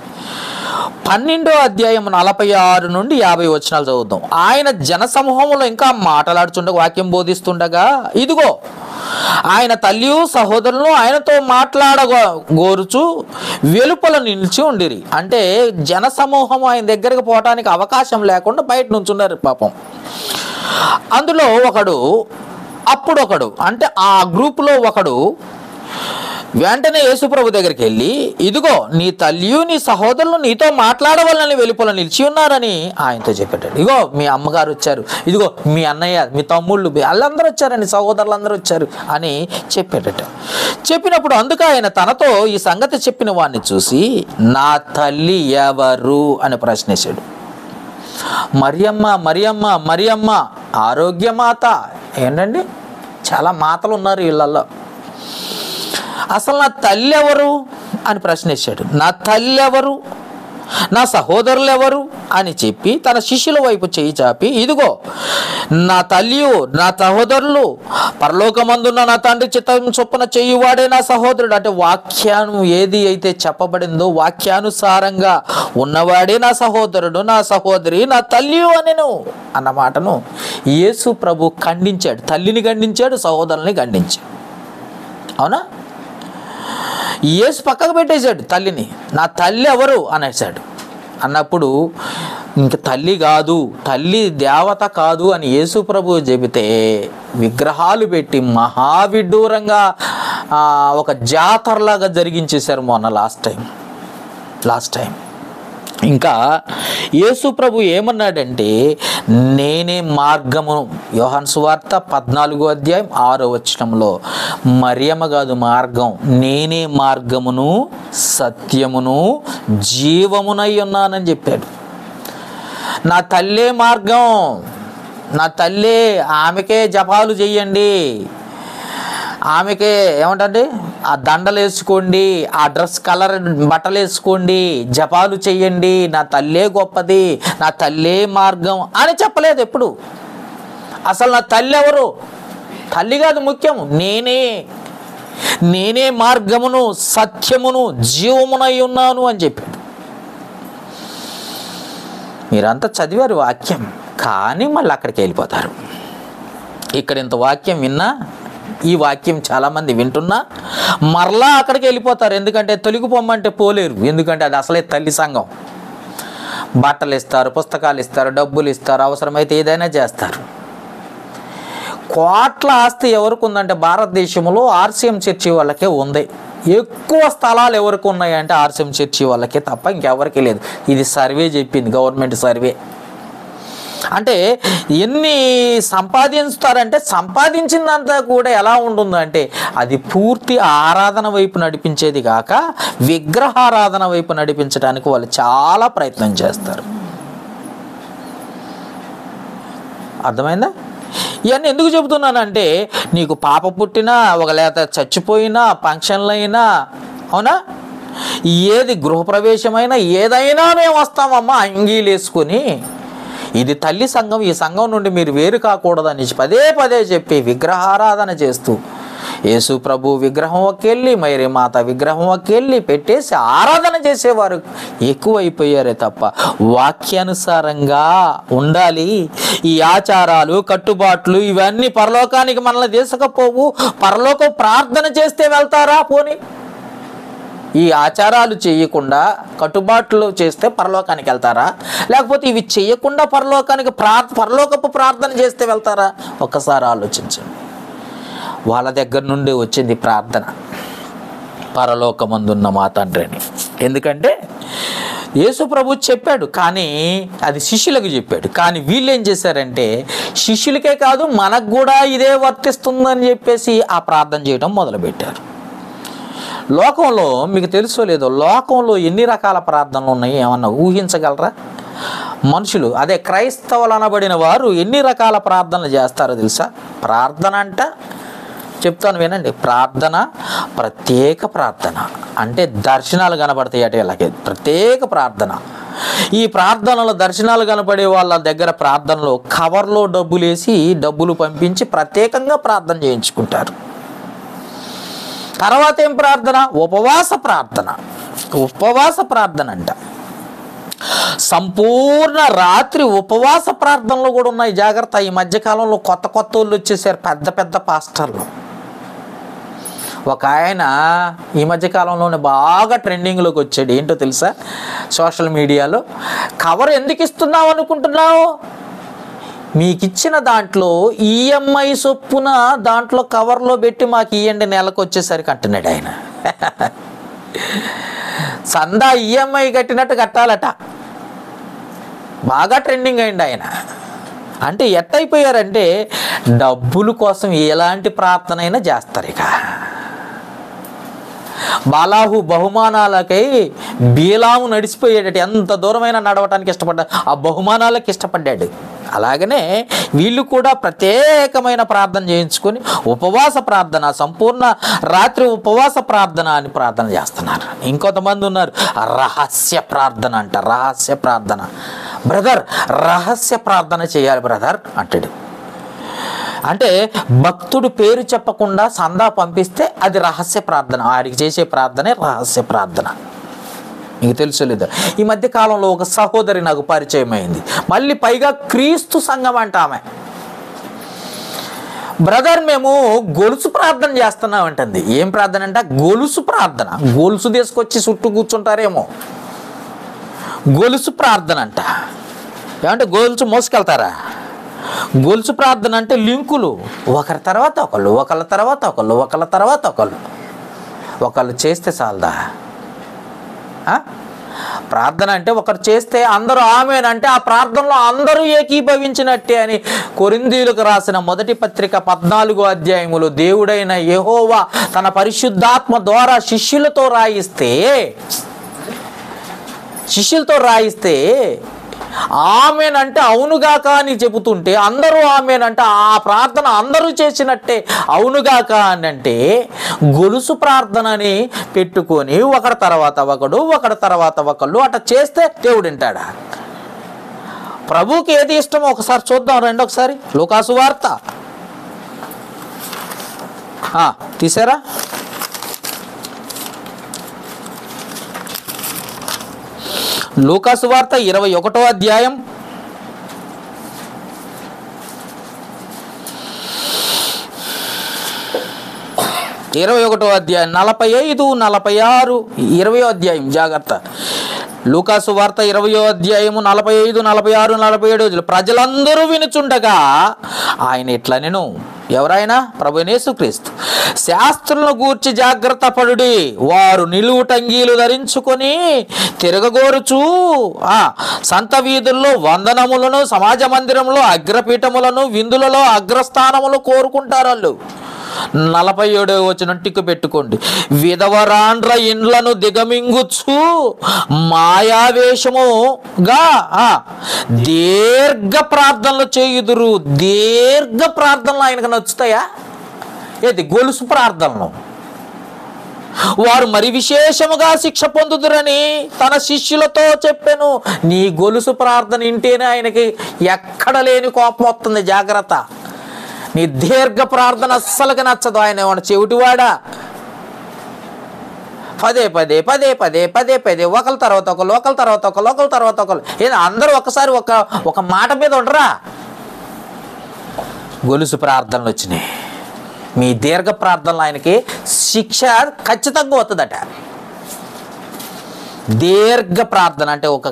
12వ అధ్యాయం 46 నుండి 50 వచనాలు చదువుదాం. ఆయన జనసమూహంలో ఇంకా మాట్లాడుతుండగా, వాక్యం బోధిస్తుండగా, ఇదిగో ఆయన తల్లి సహోదరులు ఆయనతో మాట్లాడగోరుచు వెలుపల నిలిచి ఉండిరి. అంటే జనసమూహం ఆయన దగ్గరకు పోవటానికి అవకాశం లేకుండా బయట నుంచున్నారు పాపం. అందులో అప్పుడొకడు అంటే ఆ గ్రూపులో ఒకడు వెంటనే యేసుప్రభు దగ్గరికి వెళ్ళి, ఇదిగో నీ తల్లియు నీ సహోదరులు నీతో మాట్లాడవాలని వెలుపల నిలిచి ఉన్నారని ఆయనతో చెప్పాడు. ఇగో మీ అమ్మగారు వచ్చారు, ఇదిగో మీ అన్నయ్య, మీ తమ్ముళ్ళు, వాళ్ళందరూ వచ్చారని, సహోదరులందరూ వచ్చారు అని చెప్పాడట. చెప్పినప్పుడు అందుకు ఆయన తనతో ఈ సంగతి చెప్పిన వాడిని చూసి, నా తల్లి ఎవరు అని ప్రశ్నించాడు. మరియమ్మ ఆరోగ్యమాత. ఏంటండి, చాలా మాతలు ఉన్నారు వీళ్ళల్లో. అసలు నా తల్లి ఎవరు అని ప్రశ్నించాడు. నా తల్లి ఎవరు, నా సహోదరులు ఎవరు అని చెప్పి తన శిష్యుల వైపు చేయి చాపి, ఇదిగో నా తల్లియు నా సహోదరులు, పరలోకమందున్న నా తండ్రి చిత్తం చొప్పున చేయువాడే నా సహోదరుడు. అంటే వాక్యాను ఏది అయితే చెప్పబడిందో వాక్యానుసారంగా ఉన్నవాడే నా సహోదరుడు, నా సహోదరి, నా తల్లియు అనెను అన్న మాటను యేసు ప్రభు ఖండించాడు. తల్లిని ఖండించాడు, సహోదరుల్ని ఖండించాడు. అవునా? యేసు పక్కకు పెట్టేశాడు తల్లిని. నా తల్లి ఎవరు అనేసాడు. అన్నప్పుడు ఇంక తల్లి కాదు, తల్లి దేవత కాదు అని యేసు ప్రభు చెబితే విగ్రహాలు పెట్టి మహావిడ్డూరంగా ఒక జాతరలాగా జరిగించేశారు మొన్న లాస్ట్ టైం. ఇంకా యేసు ప్రభు ఏమన్నాడంటే, నేనే మార్గమును, యోహాను సువార్త 14వ అధ్యాయం 6వ వచనంలో, మరియమ్మ కాదు మార్గం, నేనే మార్గమును సత్యమును జీవమునై ఉన్నానని చెప్పాడు. నా తల్లే మార్గం, నా తల్లే, ఆమెకే జపాలు చెయ్యండి, ఆమెకే ఏమంటండి ఆ దండలు వేసుకోండి, ఆ డ్రెస్ కలర్ బట్టలు వేసుకోండి, జపాలు చెయ్యండి, నా తల్లే గొప్పది, నా తల్లే మార్గం అని చెప్పలేదు ఎప్పుడు. అసలు నా తల్లి ఎవరు? తల్లి కాదు ముఖ్యం, నేనే మార్గమును సత్యమును జీవమునై ఉన్నాను అని చెప్పాడు. మీరంతా చదివారు వాక్యం, కానీ మళ్ళీ అక్కడికి వెళ్ళిపోతారు. ఇక్కడ ఇంత వాక్యం విన్నా, ఈ వాక్యం చాలామంది వింటున్నా మరలా అక్కడికి వెళ్ళిపోతారు. ఎందుకంటే తొలగిపోమ్మంటే పోలేరు, ఎందుకంటే అది అసలే తల్లి సంఘం. బట్టలు ఇస్తారు, పుస్తకాలు ఇస్తారు, డబ్బులు ఇస్తారు, అవసరమైతే ఏదైనా చేస్తారు. కోట్ల ఆస్తి ఎవరికి ఉందంటే భారతదేశంలో ఆర్సీఎం చర్చి వాళ్ళకే ఉంది. ఎక్కువ స్థలాలు ఎవరికి ఉన్నాయంటే ఆర్సీఎం చర్చి వాళ్ళకే తప్ప ఇంకెవరికి లేదు. ఇది సర్వే చెప్పింది, గవర్నమెంట్ సర్వే. అంటే ఎన్ని సంపాదిస్తారంటే సంపాదించిందంతా కూడా ఎలా ఉంటుందంటే అది పూర్తి ఆరాధన వైపు నడిపించేది కాక విగ్రహారాధన వైపు నడిపించడానికి వాళ్ళు చాలా ప్రయత్నం చేస్తారు. అర్థమైందా? ఇవన్నీ ఎందుకు చెబుతున్నానంటే, నీకు పాప పుట్టినా, ఒక లేత చచ్చిపోయినా, ఫంక్షన్లు అయినా, అవునా, ఏది గృహప్రవేశమైనా ఏదైనా మేము వస్తామమ్మా అంగీలు వేసుకొని. ఇది తల్లి సంఘం, ఈ సంఘం నుండి మీరు వేరు కాకూడదని పదే పదే చెప్పి విగ్రహారాధన చేస్తూ యేసు ప్రభు విగ్రహం ఒకెళ్ళి, మేరీ మాత విగ్రహం ఒకెళ్ళి పెట్టేసి ఆరాధన చేసేవారు ఎక్కువైపోయారే తప్ప వాక్యానుసారంగా ఉండాలి. ఈ ఆచారాలు కట్టుబాట్లు ఇవన్నీ పరలోకానికి మనల్ని తీసుకపోవు. పరలోకం ప్రార్థన చేస్తే వెళ్తారా? పోనీ ఈ ఆచారాలు చేయకుండా కట్టుబాట్లు చేస్తే పరలోకానికి వెళ్తారా? లేకపోతే ఇవి చేయకుండా పరలోకపు ప్రార్థన చేస్తే వెళ్తారా? ఒక్కసారి ఆలోచించండి. వాళ్ళ దగ్గర నుండి వచ్చింది ప్రార్థన, పరలోకమందున్న మా తండ్రి అని. ఎందుకంటే యేసు ప్రభు చెప్పాడు, కానీ అది శిష్యులకు చెప్పాడు. కానీ వీళ్ళు ఏం చేశారంటే శిష్యులకే కాదు మనకు కూడా ఇదే వర్తిస్తుందని చెప్పేసి ఆ ప్రార్థన చేయడం మొదలుపెట్టారు. లోకంలో మీకు తెలుసో లేదో, లోకంలో ఎన్ని రకాల ప్రార్థనలు ఉన్నాయి ఏమన్నా ఊహించగలరా? మనుషులు, అదే క్రైస్తవులు అనబడిన వారు ఎన్ని రకాల ప్రార్థనలు చేస్తారో తెలుసా? ప్రార్థన అంట చెప్తాను వినండి. ప్రార్థన, ప్రత్యేక ప్రార్థన అంటే దర్శనాలు కనబడతాయి అటే ఇలాగే ప్రత్యేక ప్రార్థన. ఈ ప్రార్థనలో దర్శనాలు కనపడే వాళ్ళ దగ్గర ప్రార్థనలో కవర్లో డబ్బులు వేసి డబ్బులు పంపించి ప్రత్యేకంగా ప్రార్థన చేయించుకుంటారు. తర్వాత ఏం ప్రార్థన? ఉపవాస ప్రార్థన. ఉపవాస ప్రార్థన అంట సంపూర్ణ రాత్రి ఉపవాస ప్రార్థనలు కూడా ఉన్నాయి. జాగ్రత్త, ఈ మధ్యకాలంలో కొత్త వాళ్ళు వచ్చేసారు, పెద్ద పెద్ద పాస్టర్లు. ఒక ఆయన ఈ మధ్యకాలంలోనే బాగా ట్రెండింగ్లోకి వచ్చాడు. ఏంటో తెలుసా? సోషల్ మీడియాలో కవర్ ఎందుకు ఇస్తున్నావు అనుకుంటున్నావు? మీకు ఇచ్చిన దాంట్లో ఈఎంఐ చొప్పున దాంట్లో కవర్లో పెట్టి మాకు ఇవ్వండి నెలకు వచ్చేసరికి అంటున్నాడు ఆయన. సందా ఈఎంఐ కట్టినట్టు కట్టాలట. బాగా ట్రెండింగ్ అయింది ఆయన. అంటే ఎట్టయిపోయారంటే డబ్బుల కోసం ఎలాంటి ప్రార్థన అయినా చేస్తారు. ఇక బాలాహు బహుమానాలకై బీలాము నడిచిపోయాడట. ఎంత దూరమైనా నడవటానికి ఇష్టపడ్డాడు, ఆ బహుమానాలకు ఇష్టపడ్డాడు. అలాగనే వీళ్ళు కూడా ప్రత్యేకమైన ప్రార్థన చేయించుకొని ఉపవాస ప్రార్థన, సంపూర్ణ రాత్రి ఉపవాస ప్రార్థన అని ప్రార్థన చేస్తున్నారు. ఇంకొంతమంది ఉన్నారు రహస్య ప్రార్థన అంట. రహస్య ప్రార్థన. బ్రదర్ రహస్య ప్రార్థన చేయాలి బ్రదర్ అంటాడు. అంటే భక్తుడు పేరు చెప్పకుండా సందా పంపిస్తే అది రహస్య ప్రార్థన. వాడికి చేసే ప్రార్థనే రహస్య ప్రార్థన. మీకు తెలుసు లేదా? ఈ మధ్య కాలంలో ఒక సహోదరి నాకు పరిచయం అయింది. మళ్ళీ పైగా క్రీస్తు సంఘం అంట ఆమె. బ్రదర్ మేము గొలుసు ప్రార్థన చేస్తున్నామంటుంది. ఏం ప్రార్థన అంట? గొలుసు ప్రార్థన. గొలుసు తీసుకొచ్చి చుట్టూ కూర్చుంటారేమో, గొలుసు ప్రార్థన అంట. ఏమంటే గొలుసు మోసుకెళ్తారా? గొలుసు ప్రార్థన అంటే లింకులు, ఒకరి తర్వాత ఒకళ్ళు, ఒకళ్ళ తర్వాత ఒకళ్ళు, ఒకళ్ళ తర్వాత ఒకళ్ళు. ఒకళ్ళు చేస్తే చాలదా? ప్రార్థన అంటే ఒకరు చేస్తే అందరూ ఆమేన్ అంటే ఆ ప్రార్థనలో అందరూ ఏకీభవించినట్టే అని కొరింథీయులకు రాసిన మొదటి పత్రిక 14వ అధ్యాయములో దేవుడైన యెహోవా తన పరిశుద్ధాత్మ ద్వారా శిష్యులతో రాయిస్తే ఆమేన్ అంటే అవునుగాక అని చెబుతుంటే అందరూ ఆమేన్ అంటే ఆ ప్రార్థన అందరూ చేసినట్టే అవునుగాక అని అంటే గొలుసు ప్రార్థనని పెట్టుకొని ఒకరి తర్వాత ఒకళ్ళు అట్లా చేస్తే దేవుడు వింటాడా? ప్రభువుకి ఏది ఇష్టమో ఒకసారి చూద్దాం రండి. ఒకసారి లూకాసు వార్త తీసారా? లూకాసు వార్త 21వ అధ్యాయం 45, 46, 20వ అధ్యాయం జాగ్రత్త. లూకాసు వార్త 20వ అధ్యాయము 45, 46, 47 ప్రజలందరూ వినుచుండగా ఆయన ఇట్లా నేను ఎవరైనా ప్రభువైన యేసుక్రీస్తు శాస్త్రులను గూర్చి జాగ్రత్త పడుడి, వారు నిలువుటంగీలు ధరించుకొని తిరగగోరుచూ సంత వీధుల్లో వందనములను, సమాజ మందిరంలో అగ్రపీఠములను, విందులలో అగ్రస్థానములు కోరుకుంటారు వాళ్ళు. 47వ వచనం టిక్కు పెట్టుకోండి. విధవరాండ్ర ఇండ్లను దిగమింగుచు మాయావేషముగా దీర్ఘ ప్రార్థనలు చేయుదురు. దీర్ఘ ప్రార్థనలు ఆయనకు నచ్చుతాయా? ఏది గొలుసు ప్రార్థనలు. వారు మరి విశేషముగా శిక్ష పొందుదురని తన శిష్యులతో చెప్పాను. నీ గొలుసు ప్రార్థన వింటేనే ఆయనకి ఎక్కడ లేని కోపం వస్తుంది. జాగ్రత్త, నీ దీర్ఘ ప్రార్థన అస్సలుగా నచ్చదు. ఆయన ఏమన్నా చెవిటివాడా? పదే పదే ఒకరి తర్వాత ఒకరు ఏదో అందరూ ఒకసారి ఒక మాట మీద ఉండరా? గొలుసు ప్రార్థనలు వచ్చినాయి. మీ దీర్ఘ ప్రార్థనలు ఆయనకి శిక్ష ఖచ్చితంగా వస్తుందట. దీర్ఘ ప్రార్థన అంటే ఒక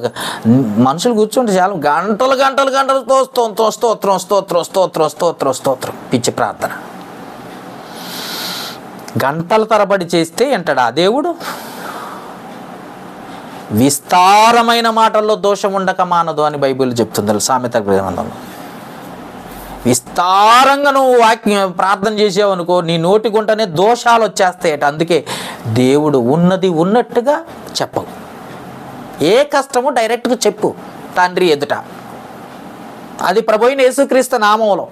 మనుషులు కూర్చుంటే చాలా గంటలు స్తోత్రం పిచ్చి ప్రార్థన. గంటల తరబడి చేస్తే ఏంటాడా దేవుడు? విస్తారమైన మాటల్లో దోషం ఉండక మానదు అని బైబిల్ చెప్తుంది సామెత గ్రంథంలో. విస్తారంగా నువ్వు ప్రార్థన చేసావు అనుకో, నీ నోటి గుంటనే దోషాలు వచ్చేస్తాయట. అందుకే దేవుడు ఉన్నది ఉన్నట్టుగా చెప్పవు. ఏ కష్టము డైరెక్ట్గా చెప్పు తండ్రి ఎదుట. అది ప్రభువైన యేసుక్రీస్తు నామములో.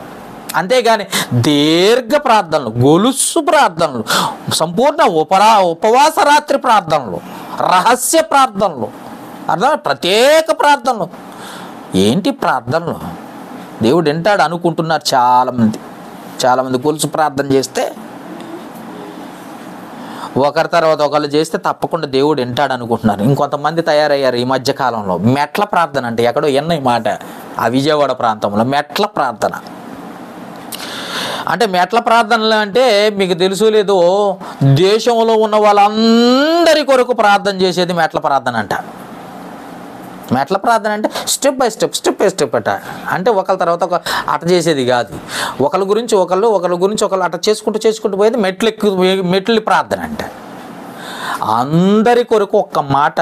అంతేగాని దీర్ఘ ప్రార్థనలు, గొలుసు ప్రార్థనలు, సంపూర్ణ ఉపవాస రాత్రి ప్రార్థనలు, రహస్య ప్రార్థనలు, అర్థం ప్రత్యేక ప్రార్థనలు. ఏంటి ప్రార్థనలు? దేవుడు వింటాడు అనుకుంటున్నారు చాలామంది గొలుసు ప్రార్థన చేస్తే, ఒకరి తర్వాత ఒకళ్ళు చేస్తే తప్పకుండా దేవుడు వింటాడు అనుకుంటున్నారు. ఇంకొంతమంది తయారయ్యారు ఈ మధ్యకాలంలో. మెట్ల ప్రార్థన అంటే ఎక్కడో ఈ మాట ఆ విజయవాడ ప్రాంతంలో మెట్ల ప్రార్థన అంటే మెట్ల ప్రార్థనలు అంటే మీకు తెలుసు లేదో, దేశంలో ఉన్న వాళ్ళందరి కొరకు ప్రార్థన చేసేది మెట్ల ప్రార్థన అంట. మెట్ల ప్రార్థన అంటే స్టెప్ బై స్టెప్ అంటే ఒకళ్ళ తర్వాత ఒక అట చేసేది కాదు. ఒకళ్ళ గురించి ఒకళ్ళు అట చేసుకుంటూ పోయేది మెట్ల ప్రార్థన అంట. అందరి కొరకు ఒక్క మాట,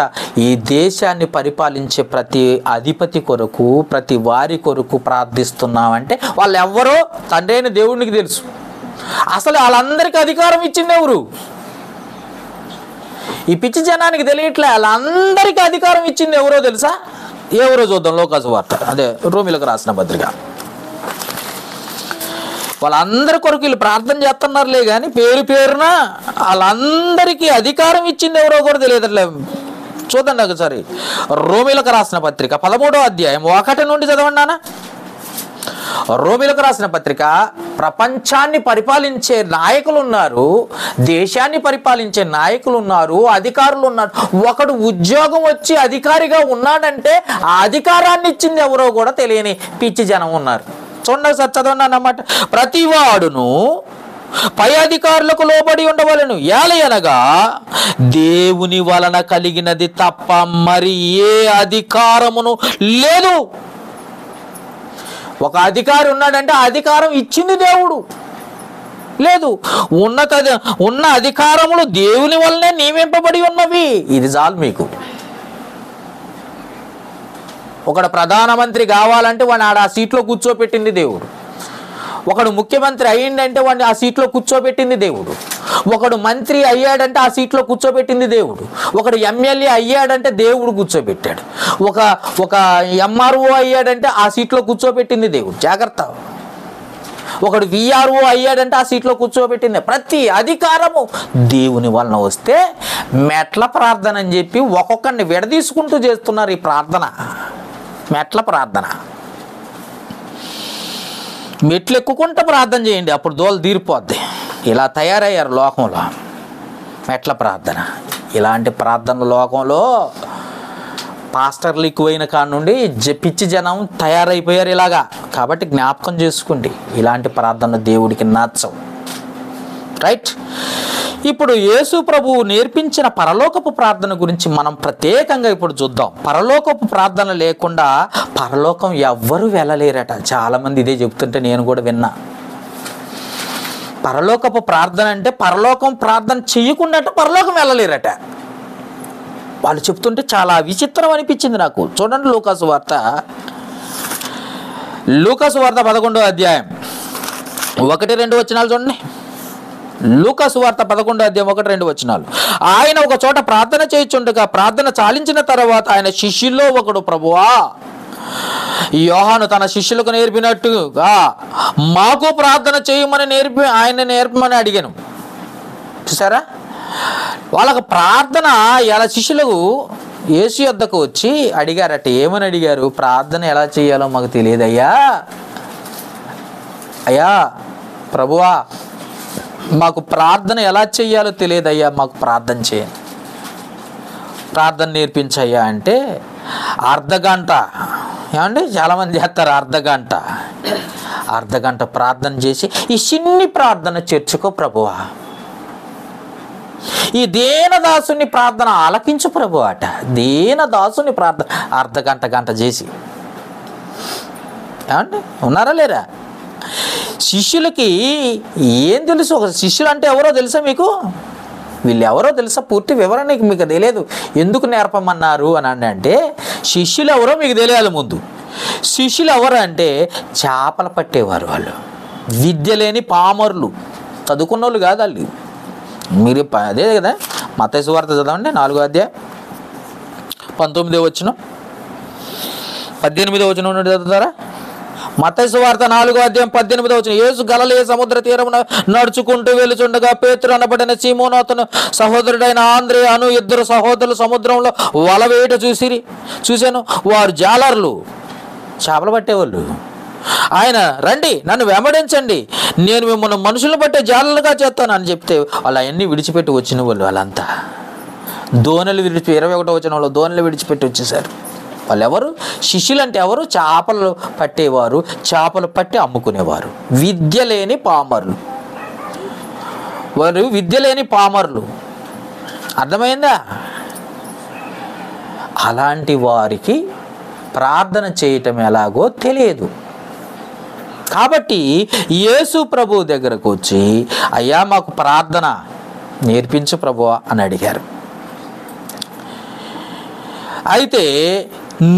ఈ దేశాన్ని పరిపాలించే ప్రతి అధిపతి కొరకు, ప్రతి వారి కొరకు ప్రార్థిస్తున్నామంటే వాళ్ళు ఎవరో తండ్రి అయిన దేవునికి తెలుసు. అసలు వాళ్ళందరికీ అధికారం ఇచ్చింది ఎవరు? ఈ పిచ్చి జనానికి తెలియట్లే. వాళ్ళందరికీ అధికారం ఇచ్చింది ఎవరో తెలుసా? ఎవరో చూద్దాం. లూకాసు వార్త, అదే రోమీలకు రాసిన పత్రిక. వాళ్ళందరి కొరకు వీళ్ళు ప్రార్థన చేస్తున్నారులే కానీ పేరున వాళ్ళందరికీ అధికారం ఇచ్చింది ఎవరో కూడా తెలియదులే. చూద్దండి ఒకసారి. రోమీలకు రాసిన పత్రిక 13వ అధ్యాయం 1 నుండి చదవండి నాన్న. రోమీలకు రాసిన పత్రిక. ప్రపంచాన్ని పరిపాలించే నాయకులు ఉన్నారు, దేశాన్ని పరిపాలించే నాయకులు ఉన్నారు, అధికారులు ఉన్నారు. ఒకడు ఉద్యోగం వచ్చి అధికారిగా ఉన్నాడంటే ఆ అధికారాన్ని ఇచ్చింది ఎవరో కూడా తెలియని పిచ్చి జనం ఉన్నారు. చూడండి సార్, చదవండి అన్నమాట. ప్రతివాడును పై అధికారులకు లోబడి ఉండవలను, ఏలయనగా దేవుని వలన కలిగినది తప్ప మరి ఏ అధికారమును లేదు. ఒక అధికారి ఉన్నాడంటే ఆ అధికారం ఇచ్చింది దేవుడు. లేదు, ఉన్న అధికారములు దేవుని వల్లనే నియమింపబడి ఉన్నవి. ఇది చాలు మీకు. ఒకడు ప్రధానమంత్రి కావాలంటే వాడిని ఆడ ఆ సీట్లో కూర్చోపెట్టింది దేవుడు. ఒకడు ముఖ్యమంత్రి అయ్యిందంటే వాడిని ఆ సీట్లో కూర్చోబెట్టింది దేవుడు. ఒకడు మంత్రి అయ్యాడంటే ఆ సీట్లో కూర్చోబెట్టింది దేవుడు. ఒకడు ఎమ్మెల్యే అయ్యాడంటే దేవుడు కూర్చోబెట్టాడు. ఒక ఎంఆర్ఓ అయ్యాడంటే ఆ సీట్లో కూర్చోబెట్టింది దేవుడు. జాగ్రత్త. ఒకడు విఆర్ఓ అయ్యాడంటే ఆ సీట్లో కూర్చోబెట్టింది. ప్రతి అధికారము దేవుని వలన వస్తే మెట్ల ప్రార్థన అని చెప్పి ఒక్కొక్కరిని విడదీసుకుంటూ చేస్తున్నారు ఈ ప్రార్థన. మెట్ల ప్రార్థన. మెట్లు ఎక్కుకుంటూ ప్రార్థన చేయండి, అప్పుడు దోలు తీరిపోద్ది. ఇలా తయారయ్యారు లోకంలో మెట్ల ప్రార్థన. ఇలాంటి ప్రార్థన లోకంలో పాస్టర్లు ఎక్కువైన కాడ నుండి పిచ్చి జనం తయారైపోయారు ఇలాగా. కాబట్టి జ్ఞాపకం చేసుకోండి, ఇలాంటి ప్రార్థన దేవుడికి నచ్చవు. రైట్. ఇప్పుడు యేసు ప్రభువు నేర్పించిన పరలోకపు ప్రార్థన గురించి మనం ప్రత్యేకంగా ఇప్పుడు చూద్దాం. పరలోకపు ప్రార్థన లేకుండా పరలోకం ఎవ్వరూ వెళ్ళలేరట. చాలామంది ఇదే చెప్తుంటే నేను కూడా విన్నా. పరలోకపు ప్రార్థన అంటే పరలోకం ప్రార్థన చెయ్యకుండా పరలోకం వెళ్ళలేరట. వాళ్ళు చెప్తుంటే చాలా విచిత్రం అనిపించింది నాకు. చూడండి లూకాసు వార్త 11వ అధ్యాయం 1-2 వచనాలు చూడండి. లూకాసు వార్త 11వ అధ్యాయం 1-2 వచనాలు. ఆయన ఒక చోట ప్రార్థన చేయుచుండగా ప్రార్థన చాలించిన తర్వాత ఆయన శిష్యుల్లో ఒకడు, ప్రభువా, యోహాను తన శిష్యులకు నేర్పినట్టుగా మాకు ప్రార్థన చేయమని ఆయన నేర్పమని అడిగాను. చూసారా, వాళ్ళకు ప్రార్థన ఎలా శిష్యులకు యేసు యొద్దకు వచ్చి అడిగారట. ఏమని అడిగారు? ప్రార్థన ఎలా చేయాలో మాకు తెలియదయ్యా. అయ్యా ప్రభువా, మాకు ప్రార్థన ఎలా చేయాలో తెలియదయ్యా, మాకు ప్రార్థన చేయండి, ప్రార్థన నేర్పించయ్యా అంటే అర్ధగంట. ఏమండి, చాలామంది చేస్తారు అర్ధగంట ప్రార్థన చేసి ఈ చిన్ని ప్రార్థన చేర్చుకో ప్రభువా, ఈ దీనదాసుని ప్రార్థన ఆలకించు ప్రభు అట. దీనదాసుని ప్రార్థన గంట చేసి. ఏమండి, ఉన్నారా లేరా? శిష్యులకి ఏం తెలుసు? ఒక శిష్యులు అంటే ఎవరో తెలుసా మీకు? వీళ్ళు ఎవరో తెలుసా? పూర్తి వివరణ మీకు తెలియదు. ఎందుకు నేర్పమన్నారు అని అంటే శిష్యులు ఎవరో మీకు తెలియాలి ముందు. శిష్యులు ఎవరు అంటే చేపలు పట్టేవారు. వాళ్ళు విద్య లేని పామరులు, చదువుకున్న వాళ్ళు కాదు వాళ్ళు. మీరు అదే కదా, మత్తయి సువార్త చదవండి 4వ అధ్యాయం 19వ వచనం 18వ వచనం నుండి చదువుతారా? మత్తయి సువార్త 4వ అధ్యాయం 18వ వచనం. యేసు గలిలయ సముద్ర తీరమున నడుచుకుంటూ వెలుచుండగా పేతురు అనబడిన సీమోను అతను సహోదరుడైన ఆంద్రే అను 2 సహోదరులు సముద్రంలో వల వేయట చూశాను. వారు జాలర్లు, చేపలు పట్టేవాళ్ళు. ఆయన, రండి నన్ను వెంబడించండి, నేను మిమ్మల్ని మనుషులను బట్టే జాలలుగా చేస్తాను అని చెప్తే వాళ్ళు అవన్నీ విడిచిపెట్టి వచ్చిన వాళ్ళు. వాళ్ళంతా దోణలు 21వ వచనంలో దోణలు విడిచిపెట్టి వచ్చేసారు. వాళ్ళు ఎవరు? శిష్యులు అంటే ఎవరు? చేపలు పట్టేవారు, చేపలు పట్టి అమ్ముకునేవారు, విద్య లేని పామరులు. వారు విద్య లేని పామరులు. అర్థమైందా? అలాంటి వారికి ప్రార్థన చేయటం ఎలాగో తెలియదు. కాబట్టి యేసు ప్రభు దగ్గరకు వచ్చి, అయ్యా మాకు ప్రార్థన నేర్పించు ప్రభువా అని అడిగారు. అయితే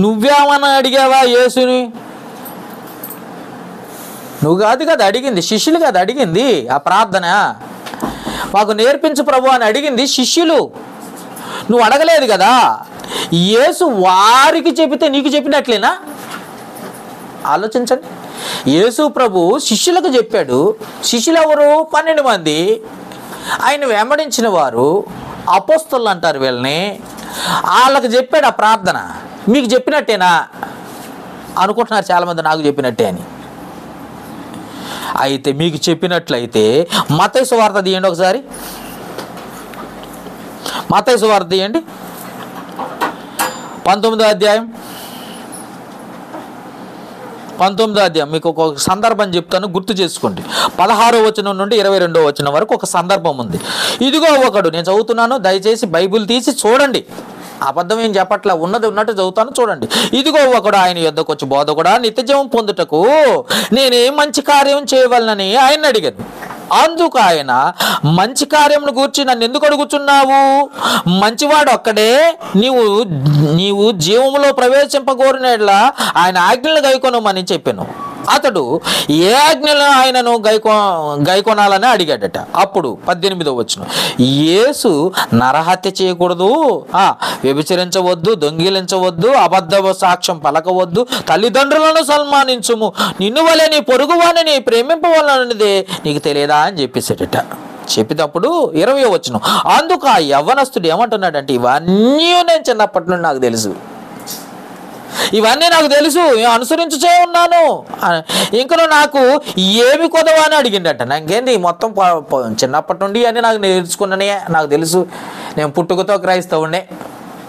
నువ్వేమన్నా అడిగావా యేసుని? నువ్వు కాదు కదా అడిగింది, శిష్యులు కదా అడిగింది ఆ ప్రార్థన. మాకు నేర్పించు ప్రభు అని అడిగింది శిష్యులు, నువ్వు అడగలేదు కదా. యేసు వారికి చెబితే నీకు చెప్పినట్లేనా? ఆలోచించండి. యేసు ప్రభు శిష్యులకు చెప్పాడు. శిష్యులు ఎవరు? 12 మంది. ఆయన వెంబడించిన వారు అపోస్తలులు అంటారు వీళ్ళని. వాళ్ళకి చెప్పాడు ఆ ప్రార్థన. మీకు చెప్పినట్టేనా అనుకుంటున్నారు చాలామంది, నాకు చెప్పినట్టే అని. అయితే మీకు చెప్పినట్లయితే మత్తయి సువార్త తీయండి ఒకసారి. మత్తయి సువార్త తీయండి 19వ అధ్యాయం. 19వ అధ్యాయం మీకు ఒక సందర్భం చెప్తాను, గుర్తు చేసుకోండి. 16వ వచనం నుండి 22వ వచనం వరకు ఒక సందర్భం ఉంది. ఇదిగో ఒకడు, నేను చదువుతున్నాను, దయచేసి బైబిల్ తీసి చూడండి, అబద్ధం ఏం చెప్పట్లా, ఉన్నది ఉన్నట్టు చదువుతాను చూడండి. ఇదిగో ఒకడు ఆయన యొద్దకు వచ్చి, బోధకుడా, నిత్యజీవం పొందుటకు నేనేం మంచి కార్యం చేయవలనని ఆయన అడిగాను. అందుకు ఆయన, మంచి కార్యమును గూర్చి నన్ను ఎందుకు అడుగుచున్నావు? మంచివాడు ఒక్కడే. నీవు జీవములో ప్రవేశింపగోరినట్లా ఆయన ఆజ్ఞలు గైకొనమని చెప్పాను. అతడు ఏ ఆజ్ఞలు ఆయనను గైకొనాలని అడిగాడట. అప్పుడు 18వ వచనం, యేసు, నరహత్య చేయకూడదు, వ్యభిచరించవద్దు, దొంగిలించవద్దు, అబద్ధ సాక్ష్యం పలకవద్దు, తల్లిదండ్రులను సన్మానించుము, నిన్ను వలె నీ పొరుగువానిని ప్రేమింపవలనదే నీకు తెలియదా అని చెప్పేసాడట. చెప్పేటప్పుడు 20వ వచనం, అందుకు ఆ యవ్వనస్తుడు ఏమంటున్నాడంటే, ఇవన్నీ నేను చిన్నప్పటి నుండి నాకు తెలుసు, ఇవన్నీ నాకు తెలుసు, అనుసరించే ఉన్నాను, ఇంకను నాకు ఏమి కొదవా అని అడిగిండట. నాకేంది మొత్తం చిన్నప్పటి నుండి అన్నీ నాకు నేర్చుకున్నానే, నాకు తెలుసు, నేను పుట్టుకతో క్రైస్తవునే,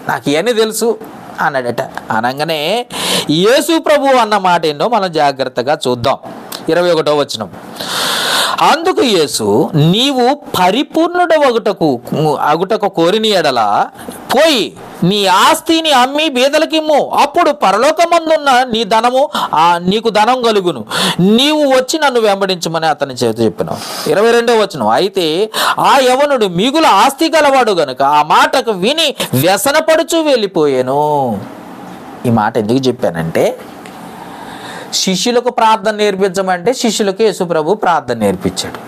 నాకు ఇవన్నీ తెలుసు అన్నాడట. అనగానే యేసు ప్రభు అన్న మాట ఏంటో మనం జాగ్రత్తగా చూద్దాం. 21వ వచనం, అందుకు యేసు, నీవు పరిపూర్ణుడు అగుటకు కోరిన ఎడల పోయి నీ ఆస్తిని అమ్మి బీదలకిమ్ము, అప్పుడు పరలోకమందున్న నీకు ధనం కలుగును, నీవు వచ్చి నన్ను వెంబడించమని అతని చేత చెప్పినావు. 22వ వచనం, అయితే ఆ యవనుడు మిగుల ఆస్తి గలవాడు గనుక ఆ మాటకు విని వ్యసనపడుచు వెళ్ళిపోయాను. ఈ మాట ఎందుకు చెప్పానంటే, శిష్యులకు ప్రార్థన నేర్పించమంటే శిష్యులకు యేసు ప్రభు ప్రార్థన నేర్పించాడు.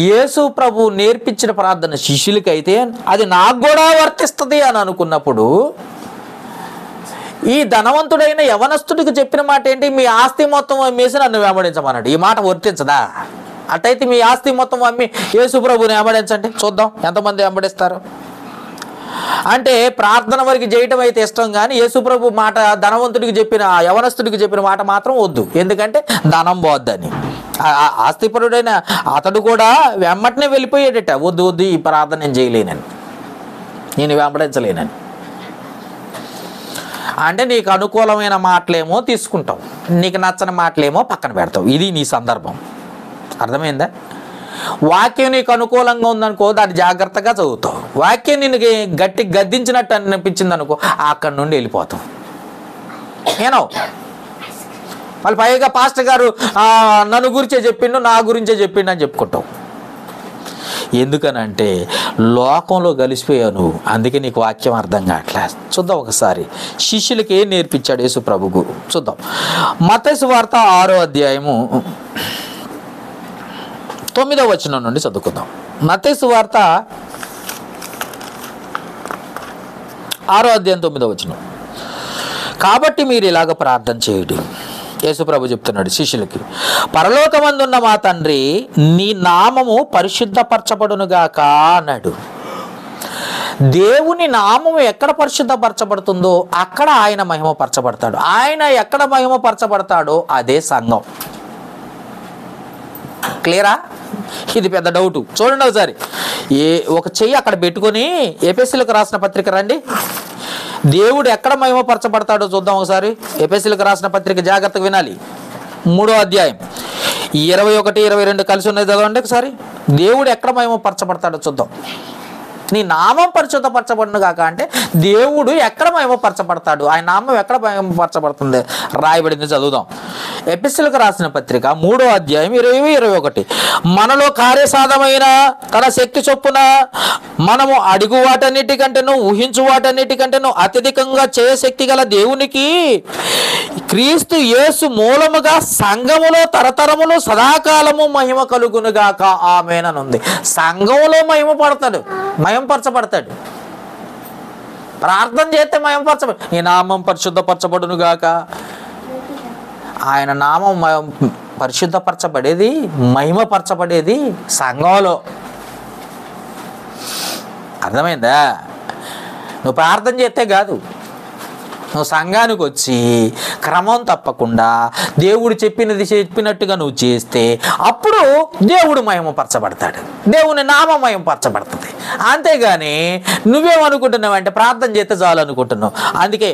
యేసు ప్రభు నేర్పించిన ప్రార్థన శిష్యులకైతే అది నాకు కూడా వర్తిస్తుంది అని అనుకున్నప్పుడు, ఈ ధనవంతుడైన యవనస్తుడికి చెప్పిన మాట ఏంటి? మీ ఆస్తి మొత్తం అమ్మేసి నన్ను వెంబడించమన్నాడు. ఈ మాట వర్తించదా? అట్టయితే మీ ఆస్తి మొత్తం అమ్మి యేసు ప్రభుని వెంబడించండి, చూద్దాం ఎంతమంది వెంబడిస్తారు. అంటే ప్రార్థన వరకు చేయటం అయితే ఇష్టం, కానీ యేసుప్రభు మాట ధనవంతుడికి చెప్పిన, యవనస్తుడికి చెప్పిన మాట మాత్రం వద్దు, ఎందుకంటే ధనం పోద్దని. ఆస్తిపరుడైన అతడు కూడా వెంబటనే వెళ్ళిపోయాడట, వద్దు ఈ ప్రార్థన నేను చేయలేనని, నేను వెంబడించలేనని. అంటే నీకు అనుకూలమైన మాటలేమో తీసుకుంటావు, నీకు నచ్చని మాటలేమో పక్కన పెడతావు. ఇది నీ సందర్భం, అర్థమైందా? వాక్యం నీకు అనుకూలంగా ఉందనుకో, దాన్ని జాగ్రత్తగా చదువుతావు. వాక్యం నిన్ను గట్టి గద్దించినట్టు అనిపించింది అనుకో, అక్కడి నుండి వెళ్ళిపోతావు. నేను మళ్ళీ పైగా పాస్టర్ గారు నన్ను గురించే చెప్పిండు, నా గురించే చెప్పిండు అని చెప్పుకుంటావు. ఎందుకనంటే లోకంలో కలిసిపోయావు నువ్వు, అందుకే నీకు వాక్యం అర్థం కావట్లే. చూద్దాం ఒకసారి శిష్యులకి ఏం నేర్పించాడు యేసు ప్రభువు. చూద్దాం మత్తయి సువార్త 6వ అధ్యాయము 9వ వచనం నుండి చదువుకుందాం. మత్తయి సువార్త 6వ అధ్యాయం 9వ వచనం. కాబట్టి మీరు ఇలాగ ప్రార్థన చేయండి, యేసు ప్రభు చెప్తున్నాడు శిష్యులకి, పరలోకమందున్న మా తండ్రి, నీ నామము పరిశుద్ధపరచబడునుగాక అన్నాడు. దేవుని నామము ఎక్కడ పరిశుద్ధపరచబడుతుందో అక్కడ ఆయన మహిమపరచబడతాడు. ఆయన ఎక్కడ మహిమపరచబడతాడో అదే సంఘం. క్లియరా? ఇది పెద్ద డౌట్. చూడండి ఒకసారి, ఒక చెయ్యి అక్కడ పెట్టుకొని ఎఫెసీయులకు రాసిన పత్రిక రండి. దేవుడు ఎక్కడ మహిమపరచబడతాడో చూద్దాం ఒకసారి. ఎఫెసీయులకు రాసిన పత్రిక జాగ్రత్తగా వినాలి. 3వ అధ్యాయం 21, 22 కలిసి ఉన్నది చదవండి ఒకసారి. దేవుడు ఎక్కడ మహిమపరచబడతాడో చూద్దాం. నీ నామం పరిశుద్ధపరచబడును కాక అంటే దేవుడు ఎక్కడ మహిమపరచబడతాడు, ఆయన నామం ఎక్కడ మహిమపరచబడుతుంది రాయబడింది. చదువుదాం. ఎఫెసీయులకు రాసిన పత్రిక 3వ అధ్యాయం 20, 21. మనలో కార్యసాధమైన తన శక్తి చొప్పున మనము అడుగు వాటన్నిటికంటేను ఊహించు వాటన్నిటికంటేను అత్యధికంగా చేయశక్తి గల దేవునికి క్రీస్తు యేసు మూలముగా సంఘములో తరతరములు సదాకాలము మహిమ కలుగునుగాక ఆమేన్ అని ఉంది. సంఘములో మహిమపరచబడతాడు. ప్రార్థన చేస్తే మహిమపరచబడు. ఈ నామం పరిశుద్ధపరచబడును గాక. ఆయన నామం పరిశుద్ధపరచబడేది, మహిమపరచబడేది సంఘంలో. అర్థమైందా? నువ్వు ప్రార్థన చేస్తే కాదు, నువ్వు సంఘానికి వచ్చి క్రమం తప్పకుండా దేవుడు చెప్పినట్టుగా నువ్వు చేస్తే అప్పుడు దేవుడు మహిమపరచబడతాడు, దేవుని నామం మహిమపరచబడుతుంది. అంతేగాని నువ్వేమనుకుంటున్నావు అంటే ప్రార్థన చేస్తే చాలు అనుకుంటున్నావు. అందుకే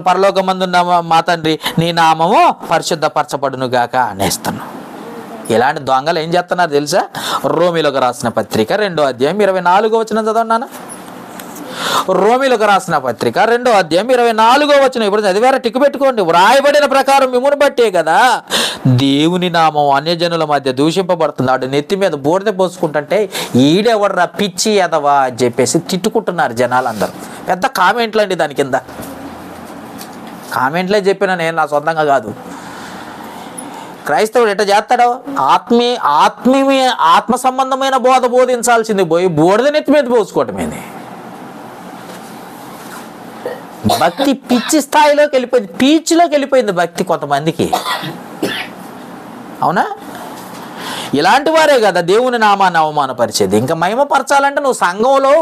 పరలోకమందున్న మా తండ్రి, నీ నామము పరిశుద్ధపరచబడును గాక అనేస్తున్నావు. ఇలాంటి దొంగలు ఏం చేస్తున్నారు తెలుసా? రోమీలకు రాసిన పత్రిక 2వ అధ్యాయం 24వ వచనం చదవండి నాన్న. రోమిలకు రాసిన పత్రిక 2వ అధ్యాయం 24వ వచనం. ఇప్పుడు చదివారా? టిక్ పెట్టుకోండి. వ్రాయబడిన ప్రకారం మిమ్మును బట్టే కదా దేవుని నామం అన్యజనుల మధ్య దూషింపబడుతున్నాడు. నెత్తి మీద బూడిద పోసుకుంటుంటే ఈడెవడ్రా పిచ్చి ఎదవా అని చెప్పేసి తిట్టుకుంటున్నారు జనాలందరూ. పెద్ద కామెంట్లు అండి దాని కింద. కామెంట్లే చెప్పినా నేను, నా సొంతంగా కాదు. క్రైస్తవుడు ఎట్లా చేస్తాడో ఆత్మ సంబంధమైన బోధ బోధించాల్సింది పోయి బూడిద నెత్తి మీద పోసుకోవటమేది. భక్తి పిచ్చి స్థాయిలోకి వెళ్ళిపోయింది, పీచ్లోకి వెళ్ళిపోయింది భక్తి కొంతమందికి. అవునా? ఇలాంటి వారే కదా దేవుని నామాన్ని అవమానపరిచేది. ఇంకా మహిమపరచాలంటే నువ్వు సంఘంలో,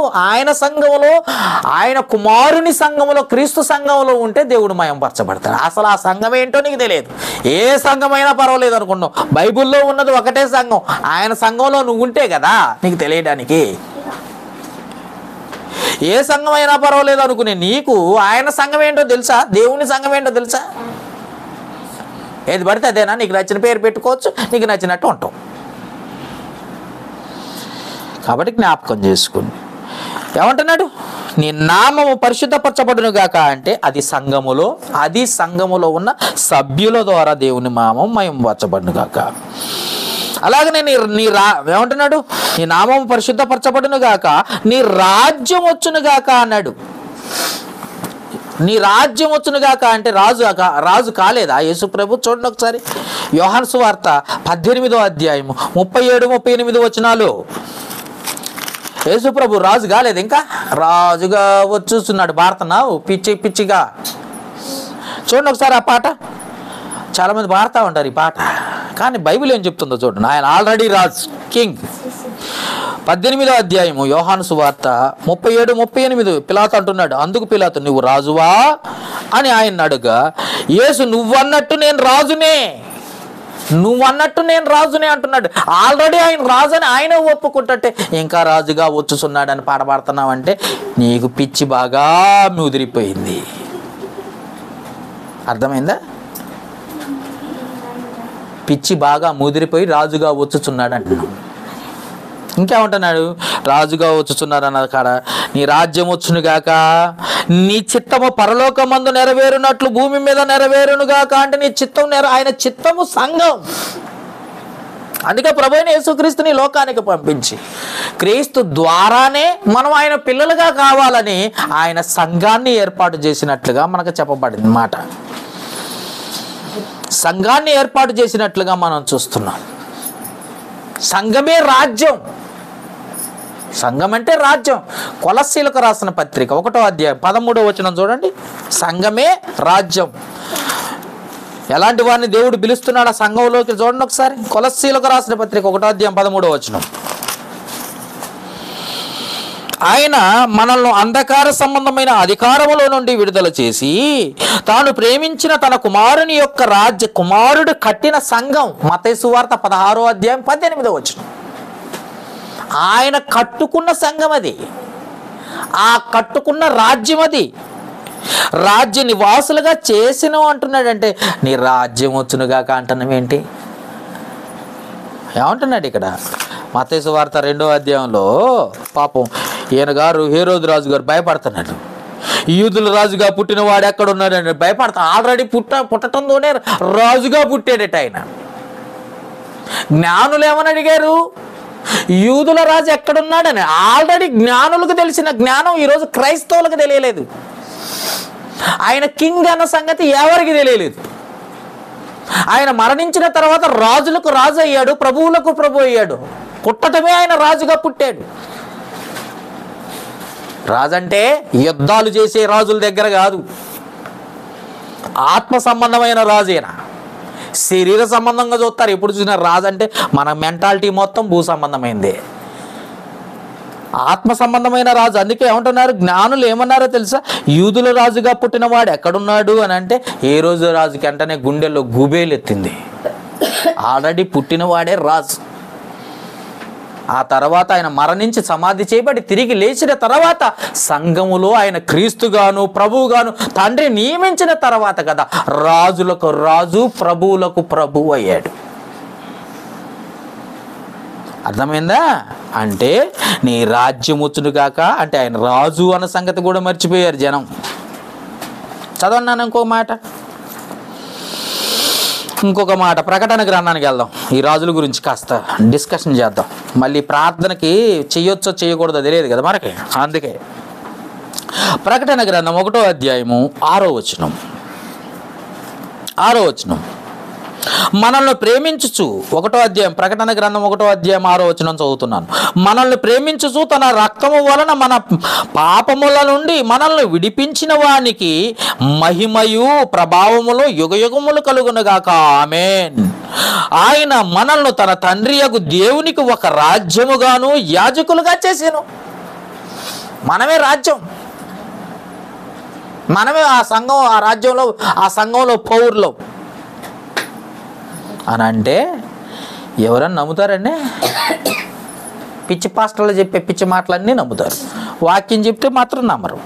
ఆయన కుమారుని సంఘంలో, క్రీస్తు సంఘంలో ఉంటే దేవుడు మహిమపరచబడతాడు. అసలు ఆ సంఘం ఏంటో నీకు తెలియదు. ఏ సంఘమైనా పర్వాలేదు అనుకున్నావు. బైబిల్లో ఉన్నది ఒకటే సంఘం. ఆయన సంఘంలో నువ్వు ఉంటే కదా నీకు తెలియడానికి. ఏ సంఘం అయినా పర్వాలేదు అనుకునే నీకు ఆయన సంఘం ఏంటో తెలుసా? దేవుని సంఘం ఏంటో తెలుసా? ఏది పడితే అదేనా? నీకు నచ్చిన పేరు పెట్టుకోవచ్చు, నీకు నచ్చినట్టు ఉంటావు. కాబట్టి జ్ఞాపకం చేసుకోండి. ఏమంటున్నాడు? నీ నామము పరిశుద్ధపరచబడును గాక అంటే అది సంఘములో ఉన్న సభ్యుల ద్వారా దేవుని నామం మహిమపరచబడును గాక. అలాగనే ఏమంటున్నాడు? నీ నామం పరిశుద్ధపరచబడును గాక, నీ రాజ్యం వచ్చును గాక అన్నాడు. నీ రాజ్యం వచ్చును గాక అంటే రాజు కాలేదా యేసు ప్రభు? చూడండి ఒకసారి యోహాను సువార్త 18వ అధ్యాయము 37-38 వచనాలు. యేసు ప్రభు రాజు కాలేదు, ఇంకా రాజుగా వచ్చేస్తున్నాడు. భారతనావు పిచ్చిగా. చూడండి ఒకసారి ఆ పాట. చాలామంది పాడుతూ ఉంటారు ఈ పాట, కానీ బైబిల్ ఏం చెప్తుందో చూడండి. ఆయన ఆల్రెడీ రాజ్, కింగ్. 18వ అధ్యాయము యోహాను సువార్త 37-38 పిలాతు అంటున్నాడు. అందుకు పిలాతు, నువ్వు రాజువా అని ఆయన అడుగా, యేసు నువ్వన్నట్టు నేను రాజునే అంటున్నాడు. ఆల్రెడీ ఆయన రాజు అని ఆయన ఒప్పుకుంటే ఇంకా రాజుగా వచ్చుచున్నాడని పాట పాడుతున్నావంటే నీకు పిచ్చి బాగా ముదిరిపోయింది. అర్థమైందా? పిచ్చి బాగా ముదిరిపోయి రాజుగా వచ్చుచున్నాడు అంటున్నాడు. ఇంకేమంటున్నాడు? రాజుగా వచ్చుచున్నాడు అన్నది కాడ నీ రాజ్యం వచ్చును గాక, నీ చిత్తము పరలోకమందు నెరవేరునట్లు భూమి మీద నెరవేరును గాక అంటే నీ చిత్తం ఆయన చిత్తము సంఘం. అందుకే ప్రభువైన యేసుక్రీస్తుని లోకానికి పంపించి క్రీస్తు ద్వారానే మనం ఆయన పిల్లలుగా కావాలని ఆయన సంఘాన్ని ఏర్పాటు చేసినట్లుగా మనకు చెప్పబడింది మాట. సంఘాన్ని ఏర్పాటు చేసినట్లుగా మనం చూస్తున్నాం. సంఘమే రాజ్యం. సంఘం అంటే రాజ్యం. కొలస్సీలకు రాసిన పత్రిక 1వ అధ్యాయం 13వ వచనం చూడండి. సంఘమే రాజ్యం. ఎలాంటి వారిని దేవుడు పిలుస్తున్నాడు ఆ సంఘంలోకి చూడండి ఒకసారి. కొలస్సీలకు రాసిన పత్రిక 1వ అధ్యాయం 13వ వచనం. ఆయన మనల్ని అంధకార సంబంధమైన అధికారములో నుండి విడుదల చేసి తాను ప్రేమించిన తన కుమారుని యొక్క కుమారుడు కట్టిన సంఘం. మత్తయి సువార్త 16వ అధ్యాయం 18వ వచనం. ఆయన కట్టుకున్న సంఘం అది, ఆ కట్టుకున్న రాజ్యం అది. రాజ్య నివాసులుగా చేసిన అంటున్నాడంటే నీ రాజ్యం వచ్చునుగాక అంటున్నాం ఏంటి? ఏమంటున్నాడు ఇక్కడ? మత్తయి సువార్త 2వ అధ్యాయంలో పాపం ఈయన గారు హేరోదు రాజు గారు భయపడుతున్నాడు. యూదుల రాజుగా పుట్టిన వాడు ఎక్కడ ఉన్నాడని భయపడతా. ఆల్రెడీ పుట్టడంతోనే రాజుగా పుట్టాడట ఆయన. జ్ఞానులు ఏమని అడిగారు? యూదుల రాజు ఎక్కడున్నాడని. ఆల్రెడీ జ్ఞానులకు తెలిసిన జ్ఞానం ఈరోజు క్రైస్తవులకు తెలియలేదు. ఆయన కింగ్ అన్న సంగతి ఎవరికి తెలియలేదు. ఆయన మరణించిన తర్వాత రాజులకు రాజు అయ్యాడు, ప్రభువులకు ప్రభు అయ్యాడు. పుట్టటమే ఆయన రాజుగా పుట్టాడు. రాజంటే యుద్ధాలు చేసే రాజుల దగ్గర కాదు, ఆత్మ సంబంధమైన రాజేనా. శరీర సంబంధంగా చూస్తారు ఎప్పుడు చూసినా. రాజు అంటే మన మెంటాలిటీ మొత్తం భూ సంబంధమైందే, ఆత్మ సంబంధమైన రాజు. అందుకే ఏమంటున్నారు జ్ఞానులు? ఏమన్నారో తెలుసా? యూదుల రాజుగా పుట్టినవాడు ఎక్కడున్నాడు అని అంటే ఏ రోజు రాజుకి వెంటనే గుండెల్లో గుబేలెత్తింది. ఆల్రెడీ పుట్టినవాడే రాజు. ఆ తర్వాత ఆయన మరణించి సమాధి చేయబడి తిరిగి లేచిన తర్వాత సంఘములో ఆయన క్రీస్తుగాను ప్రభువుగాను తండ్రి నియమించిన తర్వాత కదా రాజులకు రాజు ప్రభువులకు ప్రభువు అయ్యాడు. అర్థమైందా? అంటే నీ రాజ్యం వచ్చును కాక అంటే ఆయన రాజు అన్న సంగతి కూడా మర్చిపోయారు జనం. చదవన్నాను ఇంకొక మాట ప్రకటన గ్రంథానికి వెళ్దాం. ఈ రాజుల గురించి కాస్త డిస్కషన్ చేద్దాం. మళ్ళీ ప్రార్థనకి చేయొచ్చో చేయకూడదో తెలియదు కదా మనకి, అందుకే ప్రకటన గ్రంథం 1వ అధ్యాయము 6వ వచనం. మనల్ని ప్రేమించుచు 1వ అధ్యాయం ప్రకటన గ్రంథం 1వ అధ్యాయం 6వ వచనం చదువుతున్నాను. మనల్ని ప్రేమించుచు తన రక్తము వలన మన పాపముల నుండి మనల్ని విడిపించిన వానికి మహిమయు ప్రభావములు యుగయుగములు కలుగునుగాక. ఆమేన్. ఆయన మనల్ని తన తండ్రియగు దేవునికి ఒక రాజ్యముగాను యాజకులుగా చేసెను. మనమే రాజ్యం, మనమే ఆ సంఘం, ఆ రాజ్యంలో ఆ సంఘంలో పౌరులు అని అంటే ఎవరన్నా నమ్ముతారండి? పిచ్చి పాస్టర్లు చెప్పే పిచ్చి మాటలన్నీ నమ్ముతారు, వాక్యం చెప్తే మాత్రం నమ్మరు.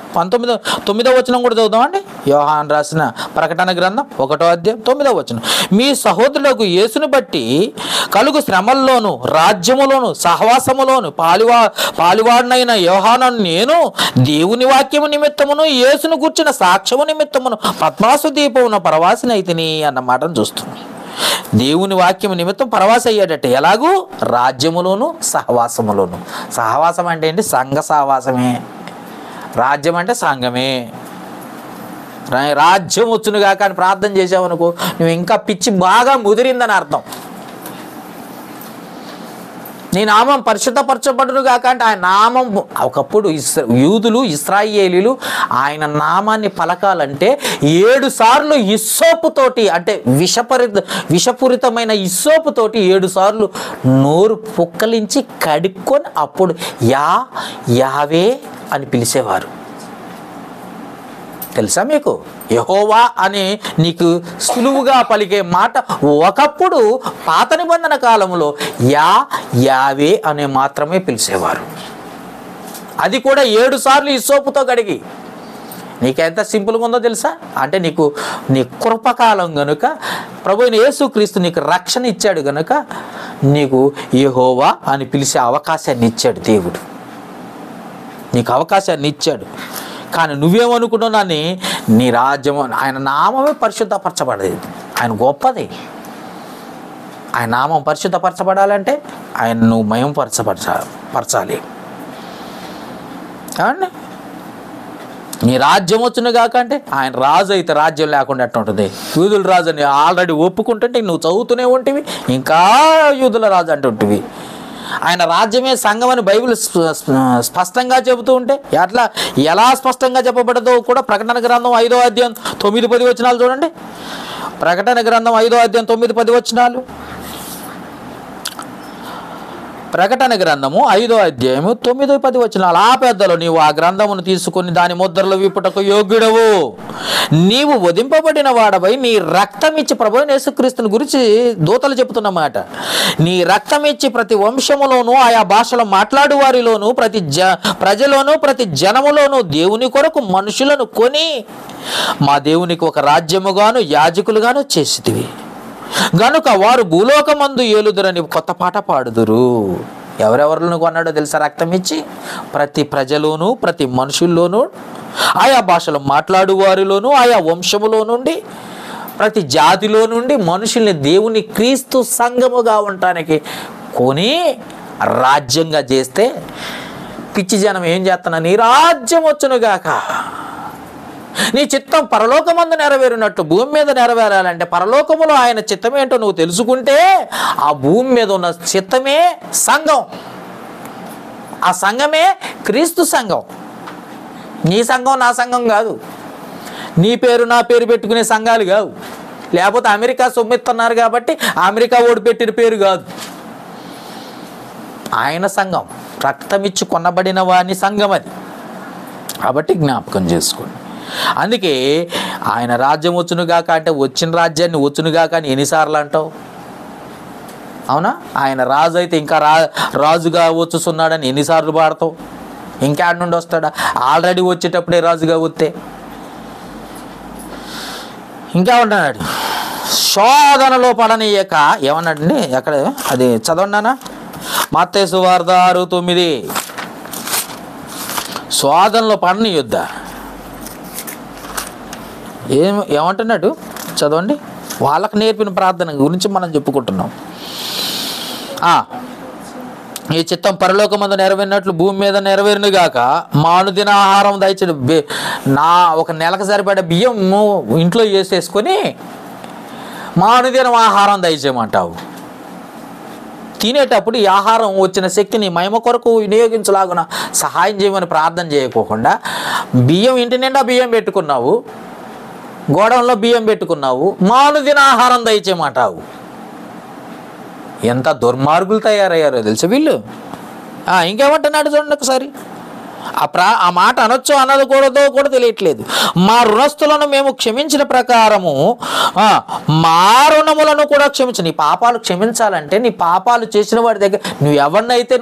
9వ వచనం కూడా చదువుదామండి. యోహాను రాసిన ప్రకటన గ్రంథం 1వ అధ్యాయం 9వ వచనం. మీ సహోదరులకు యేసును బట్టి కలుగు శ్రమల్లోను రాజ్యములోను సహవాసములోను పాలివాడినైన యోహాను నేను దేవుని వాక్యము నిమిత్తమును యేసును గూర్చిన సాక్ష్యము నిమిత్తమును పద్మాసు దీపమున పరవాసినైతిని అన్న మాటను చూస్తున్నాం. దేవుని వాక్యము నిమిత్తం పరవాసి అయ్యాడట. ఎలాగూ రాజ్యములోను సహవాసములోను. సహవాసం అంటే ఏంటి? సంఘ సహవాసమే. రాజ్యం అంటే సంఘమే. రాజ్యం వచ్చునుగా కానీ ప్రార్థన చేసావనుకో నువ్వు ఇంకా పిచ్చి బాగా ముదిరిందని అర్థం. నీ నామం పరిశుద్ధపరచబడునుగా అంటే ఆయన నామం, ఒకప్పుడు యూదులు ఇశ్రాయేలీలు ఆయన నామాన్ని పలకాలంటే 7 సార్లు ఇస్సోపుతోటి అంటే విషపూరితమైన ఇస్సోపుతోటి 7 సార్లు నోరు పుక్కలించి కడుక్కొని అప్పుడు యావే అని పిలిచేవారు. తెలుసా మీకు? యెహోవా అని నీకు సులువుగా పలికే మాట ఒకప్పుడు పాత నిబంధన కాలంలో యావే అనే మాత్రమే పిలిచేవారు. అది కూడా 7 సార్లు ఇస్సోపుతో కడిగి. నీకెంత సింపుల్గా ఉందో తెలుసా? అంటే నీ కృపకాలం గనుక ప్రభువైన యేసుక్రీస్తు నీకు రక్షణ ఇచ్చాడు గనుక నీకు యెహోవా అని పిలిచే అవకాశాన్ని ఇచ్చాడు దేవుడు. నీకు అవకాశాన్ని ఇచ్చాడు. కానీ నువ్వేమనుకుంటున్నావు? నీ రాజ్యం, ఆయన నామమే పరిశుద్ధపరచబడేది. ఆయన గొప్పది. ఆయన నామం పరిశుద్ధపరచబడాలంటే ఆయన నువ్వు మహిమపరచాలి. ఏమండి? నీ రాజ్యం వచ్చును కాకంటే ఆయన రాజు అయితే రాజ్యం లేకుండా ఎట్లా ఉంటుంది? యూదుల రాజు అని ఆల్రెడీ ఒప్పుకుంటుంటే నువ్వు చదువుతూనే ఉంటివి, ఇంకా యూదుల రాజు అంటుంటివి. ఆయన రాజ్యమే సంఘం అని బైబిల్ స్పష్టంగా చెబుతూ ఉంటే ఎలా స్పష్టంగా చెప్పబడదో కూడా ప్రకటన గ్రంథం 5వ అధ్యాయం 9-10 వచనాలు చూడండి. ప్రకటన గ్రంథం 5వ అధ్యాయం 9-10 వచనాలు. ప్రకటన గ్రంథము 5వ అధ్యాయము 9-10 వచనాలు. ఆ పెద్దలు నీవు ఆ గ్రంథమును తీసుకొని దాని ముద్రలు విప్పుటకు యోగ్యుడవు, నీవు వధింపబడిన వాడవై నీ రక్తం ఇచ్చి ప్రభువైన యేసుక్రీస్తుని గురించి దూతలు చెబుతున్నమాట. నీ రక్తం ఇచ్చి ప్రతి వంశములోను ఆయా భాషలో మాట్లాడు వారిలోను ప్రజలోను ప్రతి జనములోను దేవుని కొరకు మనుషులను కొని మా దేవునికి ఒక రాజ్యముగాను యాజకులుగాను చేసితివి గనుక వారు భూలోకమందు ఏలుదురని కొత్త పాట పాడుదురు. ఎవరెవరిని కొన్నాడో తెలుసా? రక్తం ఇచ్చి ప్రతి ప్రజలోను ప్రతి మనుషుల్లోనూ ఆయా భాషలు మాట్లాడు వారిలోను ఆయా వంశములో నుండి ప్రతి జాతిలో నుండి మనుషుల్ని దేవుని క్రీస్తు సంఘముగా ఉండటానికి కొని రాజ్యంగా చేస్తే పిచ్చి జనం ఏం చేస్తున్నా? నీ రాజ్యం వచ్చునుగాక, నీ చిత్తం పరలోకమందు నెరవేరినట్టు భూమి మీద నెరవేరాలంటే పరలోకములో ఆయన చిత్తం ఏంటో నువ్వు తెలుసుకుంటే ఆ భూమి మీద ఉన్న చిత్తమే సంఘం. ఆ సంఘమే క్రీస్తు సంఘం. నీ సంఘం నా సంఘం కాదు, నీ పేరు నా పేరు పెట్టుకునే సంఘాలు కావు. లేకపోతే అమెరికా సొమ్మెత్తున్నారు కాబట్టి అమెరికా ఓడి పెట్టిన పేరు కాదు. ఆయన సంఘం, రక్తమిచ్చి కొనబడిన వాని సంఘం అది. కాబట్టి జ్ఞాపకం చేసుకోండి. అందుకే ఆయన రాజ్యం వచ్చునుగాక అంటే వచ్చిన రాజ్యాన్ని వచ్చునుగాక అని ఎన్నిసార్లు అంటావు? అవునా? ఆయన రాజు అయితే ఇంకా రాజుగా వచ్చుస్తున్నాడని ఎన్నిసార్లు పాడతావు? ఇంకాడ నుండి వస్తాడా? ఆల్రెడీ వచ్చేటప్పుడే రాజుగా వస్తే ఇంకా ఉన్నాడు. శోధనలో పడనీయక ఏమన్నాడండి? ఎక్కడ అది చదవండానా? మత్తయి సువార్త 6:9 శోధనలో పడనీయొద్దా. ఏమంటున్నాడు చదవండి. వాళ్ళకు నేర్పిన ప్రార్థన గురించి మనం చెప్పుకుంటున్నాం. ఈ చిత్తం పరలోకమందు నెరవేరినట్లు భూమి మీద నెరవేరును గాక. మా అనుదిన ఆహారం దయచేడు. నా ఒక నెలకు సరిపడే బియ్యం ఇంట్లో వేసేసుకొని మా అనుదిన ఆహారం దయచేయమంటావు. తినేటప్పుడు ఈ ఆహారం వచ్చిన శక్తిని మహిమ కొరకు వినియోగించలాగున సహాయం చేయమని ప్రార్థన చేయకోకుండా బియ్యం ఇంటి నిండా బియ్యం పెట్టుకున్నావు, గోడంలో బియ్యం పెట్టుకున్నావు, మా అనుదిన ఆహారం దయచేయమంటావు. ఎంత దుర్మార్గులు తయారయ్యారో తెలుసు వీళ్ళు. ఇంకేమంటున్నాడు చూడండి ఒకసారి. ఆ మాట అనొచ్చో అనకూడదో కూడా తెలియట్లేదు. మా రుణస్తులను మేము క్షమించిన ప్రకారము మా రుణములను కూడా క్షమించు. నీ పాపాలు క్షమించాలంటే నీ పాపాలు చేసిన వాడి దగ్గర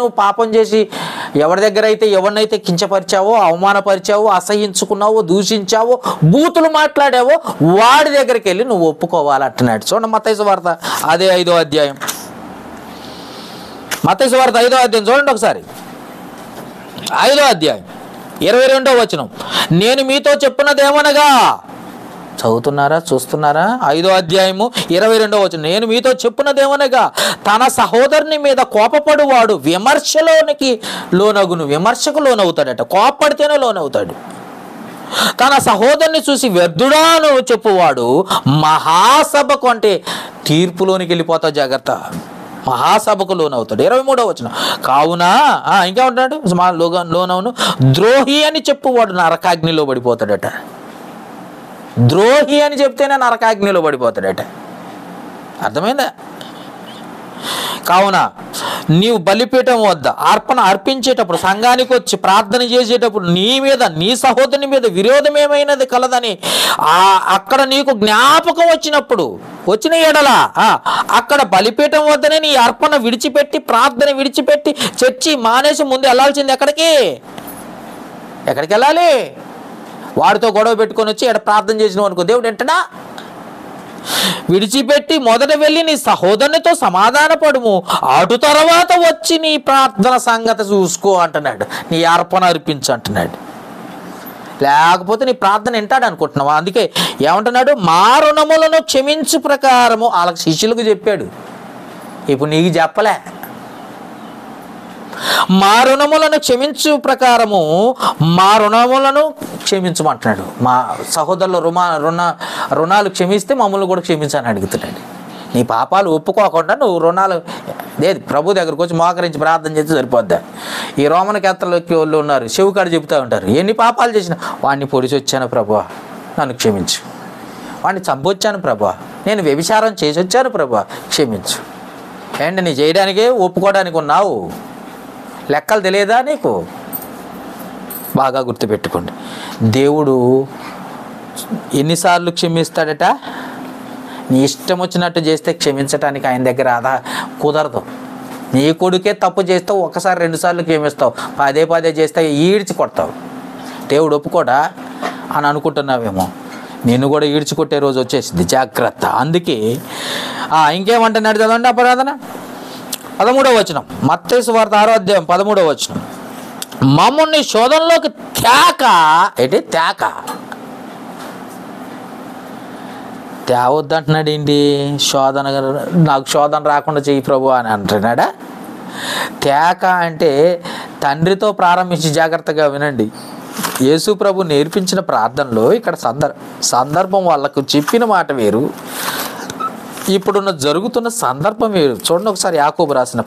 నువ్వు పాపం చేసి ఎవరినైతే కించపరిచావో, అవమానపరిచావో, అసహించుకున్నావో, దూషించావో, బూతులు మాట్లాడావో వాడి దగ్గరికి వెళ్ళి నువ్వు ఒప్పుకోవాలి అంటున్నాడు. చూడండి మత్తయి సువార్త అదే 5వ అధ్యాయం. మత్తయి సువార్త 5వ అధ్యాయం చూడండి ఒకసారి. 5వ అధ్యాయం 22వ వచనం. నేను మీతో చెప్పున్నదేమనగా, చదువుతున్నారా, చూస్తున్నారా? 5వ అధ్యాయము 22వ వచనం. నేను మీతో చెప్పున్నదేమనగా, తన సహోదరుని మీద కోపపడువాడు విమర్శలోనికి లోనగును. విమర్శకు లోనవుతాడట, కోపడితేనే లోనవుతాడు. తన సహోదరుని చూసి వ్యర్థుడాను చెప్పువాడు మహాసభకు, అంటే తీర్పులోనికి వెళ్ళిపోతావు, జాగ్రత్త, మహాసభకు లోనవుతాడు. 23వ వచనం. కావున ఇంకా ఉంటాడు, లోనవును ద్రోహి అని చెప్పువాడు నరకాగ్నిలో పడిపోతాడట. ద్రోహి అని చెప్తేనే నరకాగ్నిలో పడిపోతాడట. అర్థమైందా? కావున నీవు బలిపీఠం వద్ద అర్పించేటప్పుడు, సంఘానికి వచ్చి ప్రార్థన చేసేటప్పుడు నీ సహోదరుని మీద విరోధం ఏమైనది కలదని అక్కడ నీకు జ్ఞాపకం వచ్చిన ఎడల అక్కడ బలిపీఠం వద్దనే నీ అర్పణ విడిచిపెట్టి, ప్రార్థన విడిచిపెట్టి, చర్చి మానేసి ముందు వెళ్ళాల్సింది ఎక్కడికి వెళ్ళాలి? వాడితో గొడవ పెట్టుకొని వచ్చి ఎక్కడ ప్రార్థన చేసినావు అనుకో, దేవుడు ఎంటనా విడిచిపెట్టి మొదట వెళ్ళి నీ సహోదరునితో సమాధాన పడుము, అటు తర్వాత వచ్చి నీ ప్రార్థన సంగతి చూసుకో అంటున్నాడు. నీ అర్పణ అర్పించు అంటున్నాడు. లేకపోతే నీ ప్రార్థన వింటాడు అనుకుంటున్నావా? అందుకే ఏమంటున్నాడు, మా రుణములను క్షమించు ప్రకారము. వాళ్ళకి శిష్యులకు చెప్పాడు, ఇప్పుడు నీకు చెప్పలే. మా రుణములను క్షమించు ప్రకారము మా రుణములను క్షమించమంటున్నాడు. మా సహోదరుల రుణాలు క్షమిస్తే మమ్మల్ని కూడా క్షమించని అడుగుతున్నాడు. నీ పాపాలు ఒప్పుకోకుండా నువ్వు రుణాలు లేదు, ప్రభు దగ్గరకు వచ్చి మోకరించి ప్రార్థన చేస్తే సరిపోద్దా? ఈ రోమన్ కేత్రలోకి వాళ్ళు ఉన్నారు, చెవుకాడు చెబుతూ ఉంటారు, ఎన్ని పాపాలు చేసినా, వాడిని పొడిచి వచ్చాను ప్రభువా నన్ను క్షమించు, వాడిని చంపొచ్చాను ప్రభువా, నేను వ్యభిచారం చేసి వచ్చాను ప్రభువా క్షమించు. ఏంటి నీ చేయడానికే ఒప్పుకోవడానికి ఉన్నావు? లెక్కలు తెలియదా నీకు? బాగా గుర్తుపెట్టుకోండి, దేవుడు ఎన్నిసార్లు క్షమిస్తాడట? నీ ఇష్టం వచ్చినట్టు చేస్తే క్షమించడానికి ఆయన దగ్గర కుదరదు. నీ కొడుకే తప్పు చేస్తావు, ఒకసారి 2 సార్లు క్షమిస్తావు, పదే చేస్తే ఈడ్చి కొడతావు. దేవుడు ఒప్పుకోడా అని అనుకుంటున్నావేమో, నిన్ను కూడా ఈడ్చుకొట్టే రోజు వచ్చేసింది, జాగ్రత్త. అందుకే ఇంకేమంటున్నాడు చదవండి. అపరాధన 13వ వచనం, మత్తయి సువార్త 6వ అధ్యాయం 13వ వచనం. మమ్మల్ని శోధనలోకి తేవద్దంటున్నాడు. ఏంటి శోధన? నాకు శోధన రాకుండా చెయ్యి ప్రభు అని అంటున్నాడా? అంటే తండ్రితో ప్రారంభించి, జాగ్రత్తగా వినండి, యేసు ప్రభు నేర్పించిన ప్రార్థనలో ఇక్కడ సందర్భం వాళ్ళకు చెప్పిన మాట వేరు, ఇప్పుడున్న జరుగుతున్న సందర్భం వేరు. చూడండి ఒకసారి యాకోబు రాసిన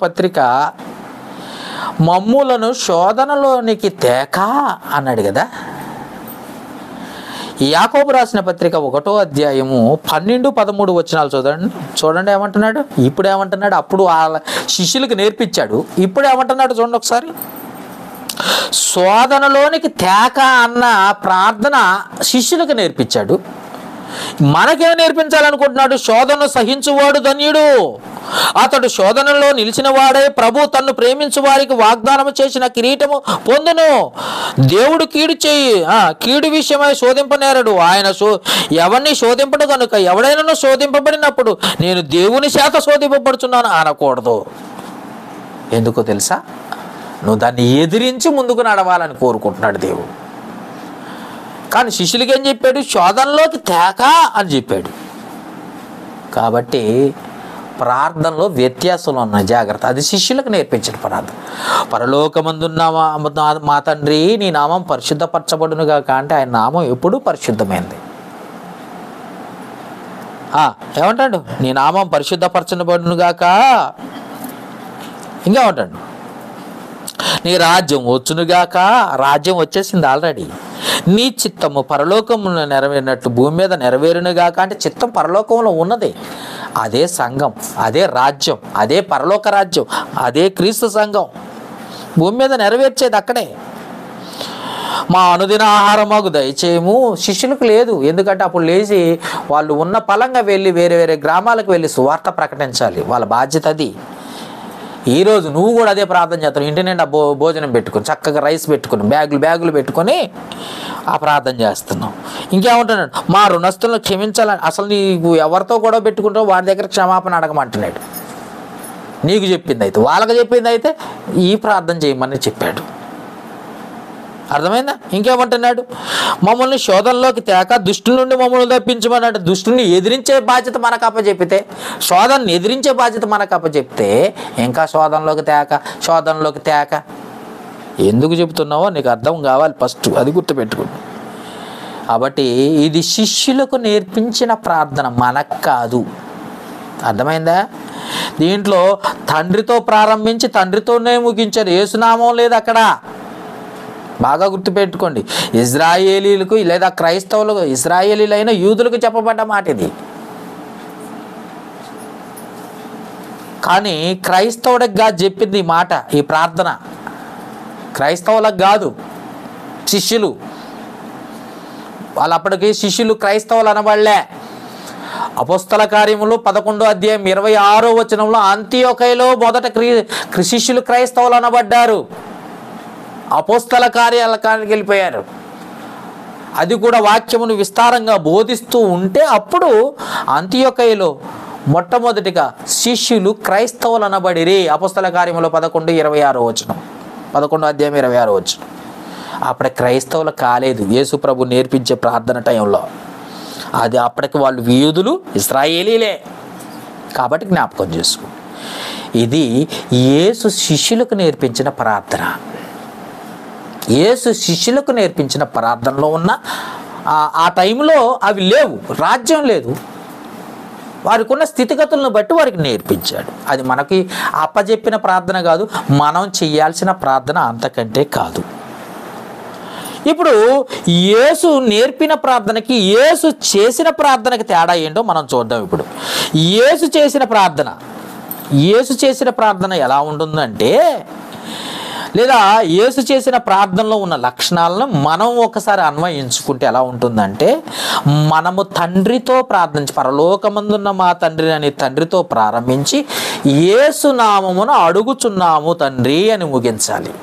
పత్రిక మమ్ములను శోధనలోనికి అన్నాడు కదా. యాకోబు రాసిన పత్రిక 1వ అధ్యాయము 12-13 వచనాలు చూడండి ఏమంటున్నాడు. ఇప్పుడు ఏమంటున్నాడు? అప్పుడు వాళ్ళ శిష్యులకు నేర్పించాడు, ఇప్పుడు ఏమంటున్నాడు చూడండి ఒకసారి. శోధనలోనికి అన్న ప్రార్థన శిష్యులకు నేర్పించాడు, మనకేం నేర్పించాలనుకుంటున్నాడు? శోధనను సహించువాడు ధన్యుడు, అతడు శోధనలో నిలిచిన వాడే ప్రభు తన్ను ప్రేమించు వారికి వాగ్దానం చేసిన కిరీటము పొందును. దేవుడు కీడు విషయమై శోధింపనేరడు. ఆయన ఎవరిని శోధింపడు కనుక ఎవడైనా శోధింపబడినప్పుడు నేను దేవుని చేత శోధింపబడుచున్నాను అనకూడదు. ఎందుకో తెలుసా? నువ్వు దాన్ని ఎదిరించి ముందుకు నడవాలని కోరుకుంటున్నాడు దేవుడు. కానీ శిష్యులకి ఏం చెప్పాడు? శోధనలోకి తేక అని చెప్పాడు. కాబట్టి ప్రార్థనలో వ్యత్యాసాలు ఉన్నాయి, జాగ్రత్త. అది శిష్యులకు నేర్పించిన ప్రార్థన. పరలోకమందున్న మా తండ్రి నీ నామం పరిశుద్ధపరచబడునుగాక అంటే ఆయన నామం ఎప్పుడూ పరిశుద్ధమైంది. ఏమంటాడు? నీ నామం పరిశుద్ధపరచబడునుగాక. ఇంకా ఏమంటాడు? నీ రాజ్యం వచ్చునుగాక. రాజ్యం వచ్చేసింది ఆల్రెడీ. నీ చిత్తము పరలోకమును నెరవేరినట్టు భూమి మీద నెరవేరునుగాక అంటే చిత్తం పరలోకంలో ఉన్నది. అదే సంఘం, అదే రాజ్యం, అదే పరలోక రాజ్యం, అదే క్రీస్తు సంఘం. భూమి మీద నెరవేర్చేది అక్కడే. మా అనుదిన ఆహారం మాకు దయచేయము శిష్యులకు లేదు. ఎందుకంటే అప్పుడు లేచి వాళ్ళు ఉన్న పలంగా వెళ్ళి వేరే వేరే గ్రామాలకు వెళ్ళి సువార్త ప్రకటించాలి. వాళ్ళ బాధ్యత అది. ఈరోజు నువ్వు కూడా అదే ప్రార్థన చేస్తావు. ఇంటి నిండా భోజనం పెట్టుకుని, చక్కగా రైస్ పెట్టుకుని, బ్యాగులు పెట్టుకొని ఆ ప్రార్థన చేస్తున్నావు. ఇంకేమంటున్నాడు? మా రుణస్తులను క్షమించాలని. అసలు నీకు ఎవరితో గొడవ పెట్టుకుంటావు వాడి దగ్గర క్షమాపణ అడగమంటున్నాడు. నీకు చెప్పింది అయితే, వాళ్ళకి చెప్పింది అయితే ఈ ప్రార్థన చేయమని చెప్పాడు. అర్థమైందా? ఇంకేమంటున్నాడు? మమ్మల్ని శోధనలోకి తేక దుష్టుల నుండి మమ్మల్ని తప్పించమన్నాడు. దుష్టుని ఎదిరించే బాధ్యత మనకు అప్పచెప్పితే, శోధనని ఎదిరించే బాధ్యత మనకు అప్పచెప్తే ఇంకా శోధనలోకి తేక ఎందుకు చెబుతున్నావో నీకు అర్థం కావాలి. ఫస్ట్ అది గుర్తుపెట్టుకోండి. కాబట్టి ఇది శిష్యులకు నేర్పించిన ప్రార్థన, మనకు కాదు. అర్థమైందా? దీంట్లో తండ్రితో ప్రారంభించి తండ్రితోనే ముగించారు. యేసునామం లేదు అక్కడ. బాగా గుర్తుపెట్టుకోండి. ఇజ్రాయేలీలకు లేదా క్రైస్తవులకు, ఇజ్రాయేలీలైన యూదులకు చెప్పబడ్డ మాట ఇది. కానీ క్రైస్తవుడికి కాదు చెప్పింది ఈ మాట, ఈ ప్రార్థన. క్రైస్తవులకు కాదు, శిష్యులు. వాళ్ళు అప్పటికి శిష్యులు క్రైస్తవులు అనబడలే. అపోస్తల కార్యములు 11వ అధ్యాయం 26వ వచనంలో అంతియోకయలో మొదట శిష్యులు క్రైస్తవులు అనబడ్డారు. అపోస్తల కార్యాలకానికి వెళ్ళిపోయారు. అది కూడా వాక్యమును విస్తారంగా బోధిస్తూ ఉంటే అప్పుడు అంతియోకయలో మొట్టమొదటిగా శిష్యులు క్రైస్తవులు అనబడిరి. అపోస్తల కార్యములో 11:26 వచనం, 11వ అధ్యాయం 26 వచనం. అప్పుడే క్రైస్తవులు కాలేదు యేసు ప్రభు నేర్పించే ప్రార్థన టైంలో. అది అప్పటికి వాళ్ళు యూదులు, ఇశ్రాయేలీలే. కాబట్టి జ్ఞాపకం చేసుకో. ఇది యేసు శిష్యులకు నేర్పించిన ప్రార్థన. యేసు శిష్యులకు నేర్పించిన ప్రార్థనలో ఉన్న ఆ టైంలో అవి లేవు, రాజ్యం లేదు. వారికి ఉన్న స్థితిగతులను బట్టి వారికి నేర్పించాడు. అది మనకి అప్పచెప్పిన ప్రార్థన కాదు, మనం చేయాల్సిన ప్రార్థన అంతకంటే కాదు. ఇప్పుడు యేసు నేర్పిన ప్రార్థనకి యేసు చేసిన ప్రార్థనకి తేడా ఏంటో మనం చూద్దాం. ఇప్పుడు యేసు చేసిన ప్రార్థన ఎలా ఉంటుందంటే, లేదా యేసు చేసిన ప్రార్థనలో ఉన్న లక్షణాలను మనం ఒకసారి అన్వయించుకుంటే ఎలా ఉంటుందంటే, మనము తండ్రితో ప్రార్థించి పరలోకమందున్న మా తండ్రి అని తండ్రితో ప్రారంభించి యేసు నామమును అడుగుచున్నాము తండ్రి అని ముగించాలి.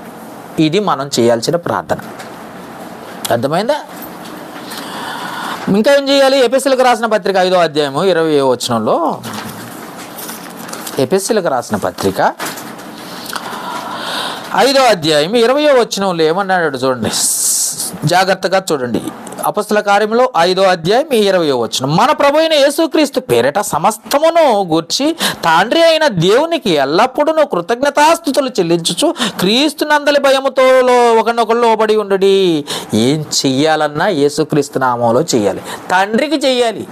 ఇది మనం చేయాల్సిన ప్రార్థన. అర్థమైందా? ఇంకా ఏం చేయాలి? ఎఫెసీయులకు రాసిన పత్రిక 5వ అధ్యాయము 20వ వచనంలో, ఎఫెసీయులకు రాసిన పత్రిక 5వ అధ్యాయం 20వ వచనంలో ఏమన్నాడు చూడండి, జాగ్రత్తగా చూడండి. అపొస్తల కార్యములో 5వ అధ్యాయం 20వ వచనం. మన ప్రభు అయిన యేసుక్రీస్తు పేరిట సమస్తమును గూర్చి తండ్రి అయిన దేవునికి ఎల్లప్పుడూ కృతజ్ఞతాస్తుతులు చెల్లించుచు క్రీస్తు నందలి భయముతో ఒకరినొకరు లోబడి ఉండడి. ఏం చెయ్యాలన్నా యేసుక్రీస్తు నామంలో చెయ్యాలి, తండ్రికి చెయ్యాలి.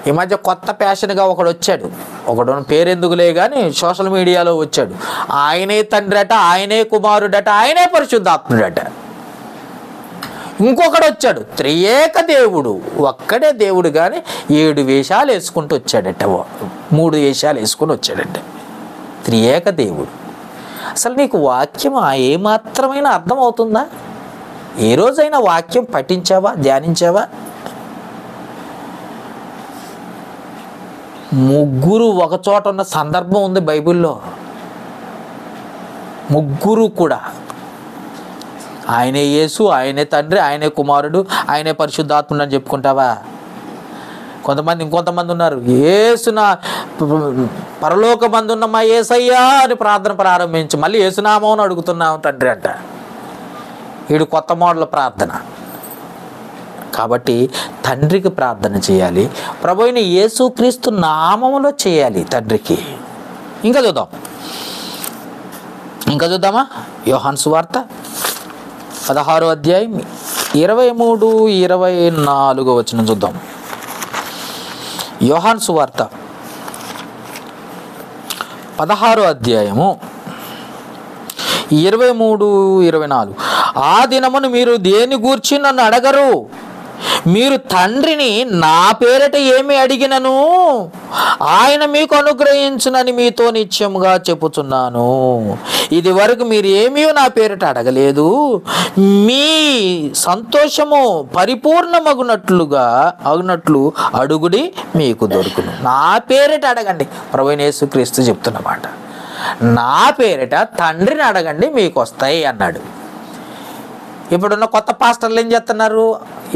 ఈ మధ్య కొత్త ప్యాషన్గా ఒకడు వచ్చాడు, ఒకడు పేరెందుకులే కానీ సోషల్ మీడియాలో వచ్చాడు. ఆయనే తండ్రి అట, ఆయనే కుమారుడట, ఆయనే పరిశుద్ధాత్ముడట. ఇంకొకడు వచ్చాడు, త్రియేక దేవుడు, ఒక్కడే దేవుడు కానీ 7 వేషాలు వేసుకుంటూ వచ్చాడట, 3 వేషాలు వేసుకుని వచ్చాడట. త్రియేక దేవుడు. అసలు నీకు వాక్యం ఏమాత్రమైనా అర్థమవుతుందా? ఏ రోజైనా వాక్యం పఠించావా, ధ్యానించావా? ముగ్గురు ఒక చోట ఉన్న సందర్భం ఉంది బైబిల్లో. ముగ్గురు కూడా ఆయనే యేసు, ఆయనే తండ్రి, ఆయనే కుమారుడు, ఆయనే పరిశుద్ధాత్ముడు అని చెప్పుకుంటావా? ఇంకొంతమంది ఉన్నారు, యేసునా పరలోకమందు ఉన్న మా యేసయ్యా అని ప్రార్థన ప్రారంభించి మళ్ళీ యేసునామం అని అడుగుతున్నాము తండ్రి అంట. వీడు కొత్త మోడల్ ప్రార్థన. కాబట్టి తండ్రికి ప్రార్థన చేయాలి, ప్రభువైన యేసుక్రీస్తు నామములో చేయాలి తండ్రికి. ఇంకా చూద్దామా? యోహాను సువార్త 16వ అధ్యాయం 23-24 వచనం చూద్దాం. యోహాను సువార్త 16వ అధ్యాయము 23-24. ఆ దినమును మీరు దేని గూర్చి నన్ను అడగరు, మీరు తండ్రిని నా పేరిట ఏమి అడిగినను ఆయన మీకు అనుగ్రహించునని మీతో నిత్యముగా చెప్పుచున్నాను. ఇది వరకు మీరు ఏమీ నా పేరిట అడగలేదు, మీ సంతోషము పరిపూర్ణమగునట్లు అడుగుడి మీకు దొరుకును. నా పేరిట అడగండి. ప్రభువైన యేసుక్రీస్తు చెప్తున్నమాట, నా పేరిట తండ్రిని అడగండి మీకు వస్తాయి అన్నాడు. ఇప్పుడున్న కొత్త పాస్టర్లు ఏం చేస్తున్నారు?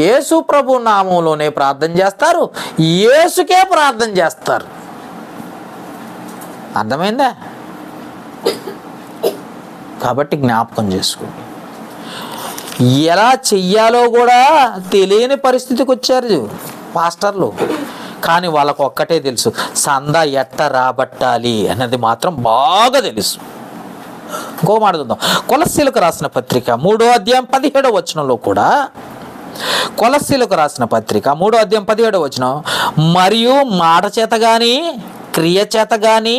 యేసు ప్రభు నామంలోనే ప్రార్థన చేస్తారు, యేసుకే ప్రార్థన చేస్తారు. అర్థమైందా? కాబట్టి జ్ఞాపకం చేసుకోండి. ఎలా చెయ్యాలో కూడా తెలియని పరిస్థితికి వచ్చారు పాస్టర్లు. కానీ వాళ్ళకు ఒక్కటే తెలుసు, సందా ఎట్ట రాబట్టాలి అన్నది మాత్రం బాగా తెలుసు. ఇంకో మాట చూద్దాం. కొలస్సీలకు రాసిన పత్రిక 3వ అధ్యాయం 17వ వచనంలో కూడా, కొలస్సీలకు రాసిన పత్రిక 3వ అధ్యాయం 17వ వచనం, మరియు మాట చేత కానీ క్రియ చేత కానీ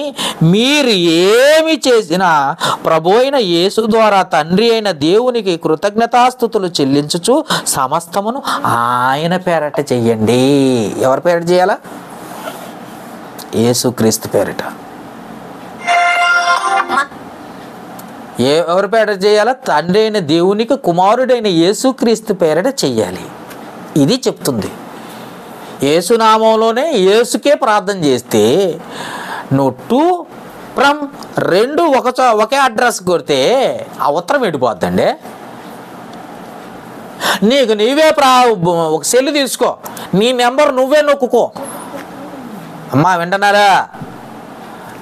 మీరు ఏమి చేసినా ప్రభు అయిన యేసు ద్వారా తండ్రి అయిన దేవునికి కృతజ్ఞతాస్తుతులు చెల్లించుచు సమస్తమును ఆయన పేరట చెయ్యండి. ఎవరి పేరట చేయాలా? యేసుక్రీస్తు పేరిట. ఎవరి పేరట చేయాలా? తండ్రి అయిన దేవునికి కుమారుడైన యేసుక్రీస్తు పేరట చెయ్యాలి. ఇది చెప్తుంది. యేసునామంలోనే యేసుకే ప్రార్థన చేస్తే నువ్వు 2 from 2 ఒకే అడ్రస్ కొడితే ఆ ఉత్తరం వెళ్ళిపోద్దండి. నీకు నీవే ఒక సెల్ తీసుకో, నీ నెంబర్ నువ్వే నొక్కుకో. అమ్మా వింటున్నారా?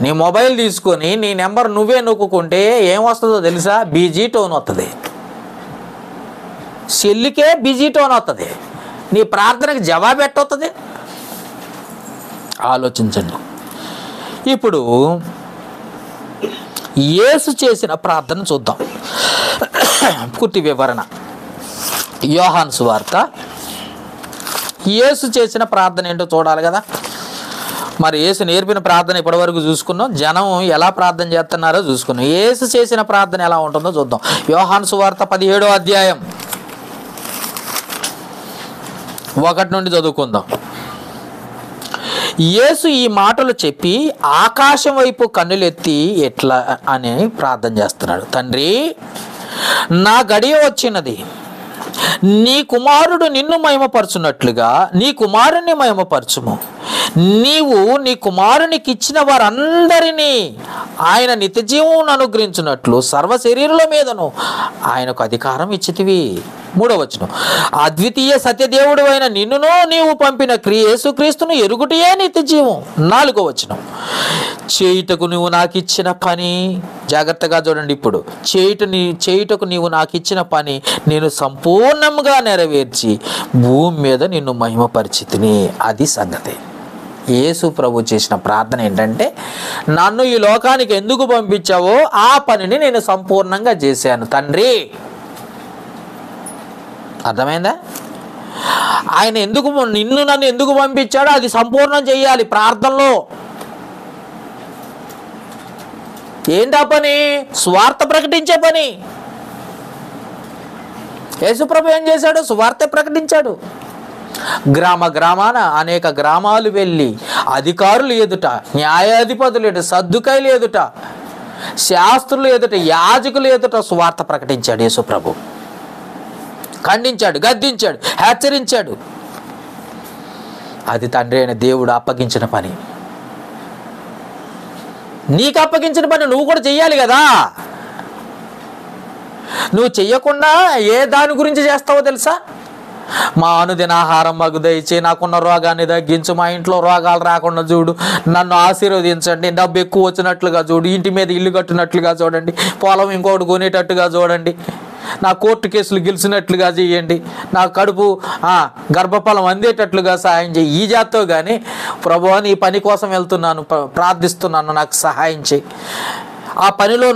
నీ మొబైల్ తీసుకొని నీ నెంబర్ నువ్వే నొక్కుంటే ఏమొస్తుందో తెలుసా? బిజీ టోన్ వస్తుంది. సెల్లుకే బిజీ టోన్ వస్తుంది. నీ ప్రార్థనకి జవాబు ఎట్టవుతుంది? ఆలోచించండి. ఇప్పుడు యేసు చేసిన ప్రార్థన చూద్దాం. పూర్తి వివరణ యోహాను సువార్త. యేసు చేసిన ప్రార్థన ఏంటో చూడాలి కదా. మరి యేసు నేర్పిన ప్రార్థన ఇప్పటివరకు చూసుకున్నాం. జనం ఎలా ప్రార్థన చేస్తున్నారో చూసుకున్నాం. యేసు చేసిన ప్రార్థన ఎలా ఉంటుందో చూద్దాం. యోహాను సువార్త 17వ అధ్యాయం 1 నుండి చదువుకుందాం. యేసు ఈ మాటలు చెప్పి ఆకాశం వైపు కన్నులెత్తి ఎట్లా అని ప్రార్థన చేస్తున్నాడు. తండ్రి, నా గడియ వచ్చినది. నీ కుమారుడు నిన్ను మహిమపరచున్నట్లుగా నీ కుమారుని మహిమపరచుము. నీవు నీ కుమారునికి ఇచ్చిన వారందరినీ ఆయన నిత్యజీవం అనుగ్రహించినట్లు సర్వ శరీరుల మీదను ఆయనకు అధికారం ఇచ్చితివి. 3వ వచనం, అద్వితీయ సత్యదేవుడు అయిన నిన్నును నీవు పంపిన యేసుక్రీస్తును ఎరుగుటయే నిత్యజీవం. 4వ వచనం, చేయుటకు నువ్వు నాకు ఇచ్చిన పని, జాగ్రత్తగా చూడండి. ఇప్పుడు చేయుటకు నీవు నాకు ఇచ్చిన పని నేను సంపూర్ణంగా నెరవేర్చి భూమి మీద నిన్ను మహిమపరిచితిని. అది సంగతి. యేసు ప్రభు చేసిన ప్రార్థన ఏంటంటే, నన్ను ఈ లోకానికి ఎందుకు పంపించావో ఆ పనిని నేను సంపూర్ణంగా చేశాను తండ్రి. అర్థమైందా? ఆయన నన్ను ఎందుకు పంపించాడో అది సంపూర్ణం చేయాలి ప్రార్థనలో. ఏంటా పని? స్వార్థ ప్రకటించే పని. యేసుప్రభు ఏం చేశాడు? సువార్త ప్రకటించాడు. గ్రామాన అనేక గ్రామాలు వెళ్ళి అధికారులు ఎదుట, న్యాయాధిపతులు ఎదుట, సద్దుకైలు ఎదుట, శాస్త్రులు ఎదుట, యాజకులు ఎదుట సువార్త ప్రకటించాడు యేసుప్రభు. ఖండించాడు, గద్దించాడు, హెచ్చరించాడు. అది తండ్రి అయిన దేవుడు అప్పగించిన పని. నీకు అప్పగించిన పని నువ్వు కూడా చెయ్యాలి కదా. నువ్వు చెయ్యకుండా ఏ దాని గురించి చేస్తావో తెలుసా? మా అనుదిన ఆహారం మాకు దయచే, నాకున్న రోగాన్ని తగ్గించు, మా ఇంట్లో రోగాలు రాకుండా చూడు, నన్ను ఆశీర్వదించండి, డబ్బు ఎక్కువ వచ్చినట్లుగా చూడు, ఇంటి మీద ఇల్లు కట్టినట్లుగా చూడండి, పొలం ఇంకోటి కొనేటట్టుగా చూడండి, నా కోర్టు కేసులు గెలిచినట్లుగా చేయండి, నా కడుపు గర్భఫలం అందేటట్లుగా సహాయం చేయి. ఈ జాతో కానీ ప్రభువా నీ పని కోసం వెళ్తున్నాను, ప్రార్థిస్తున్నాను, నాకు సహాయం చేయి, ఆ పనిలో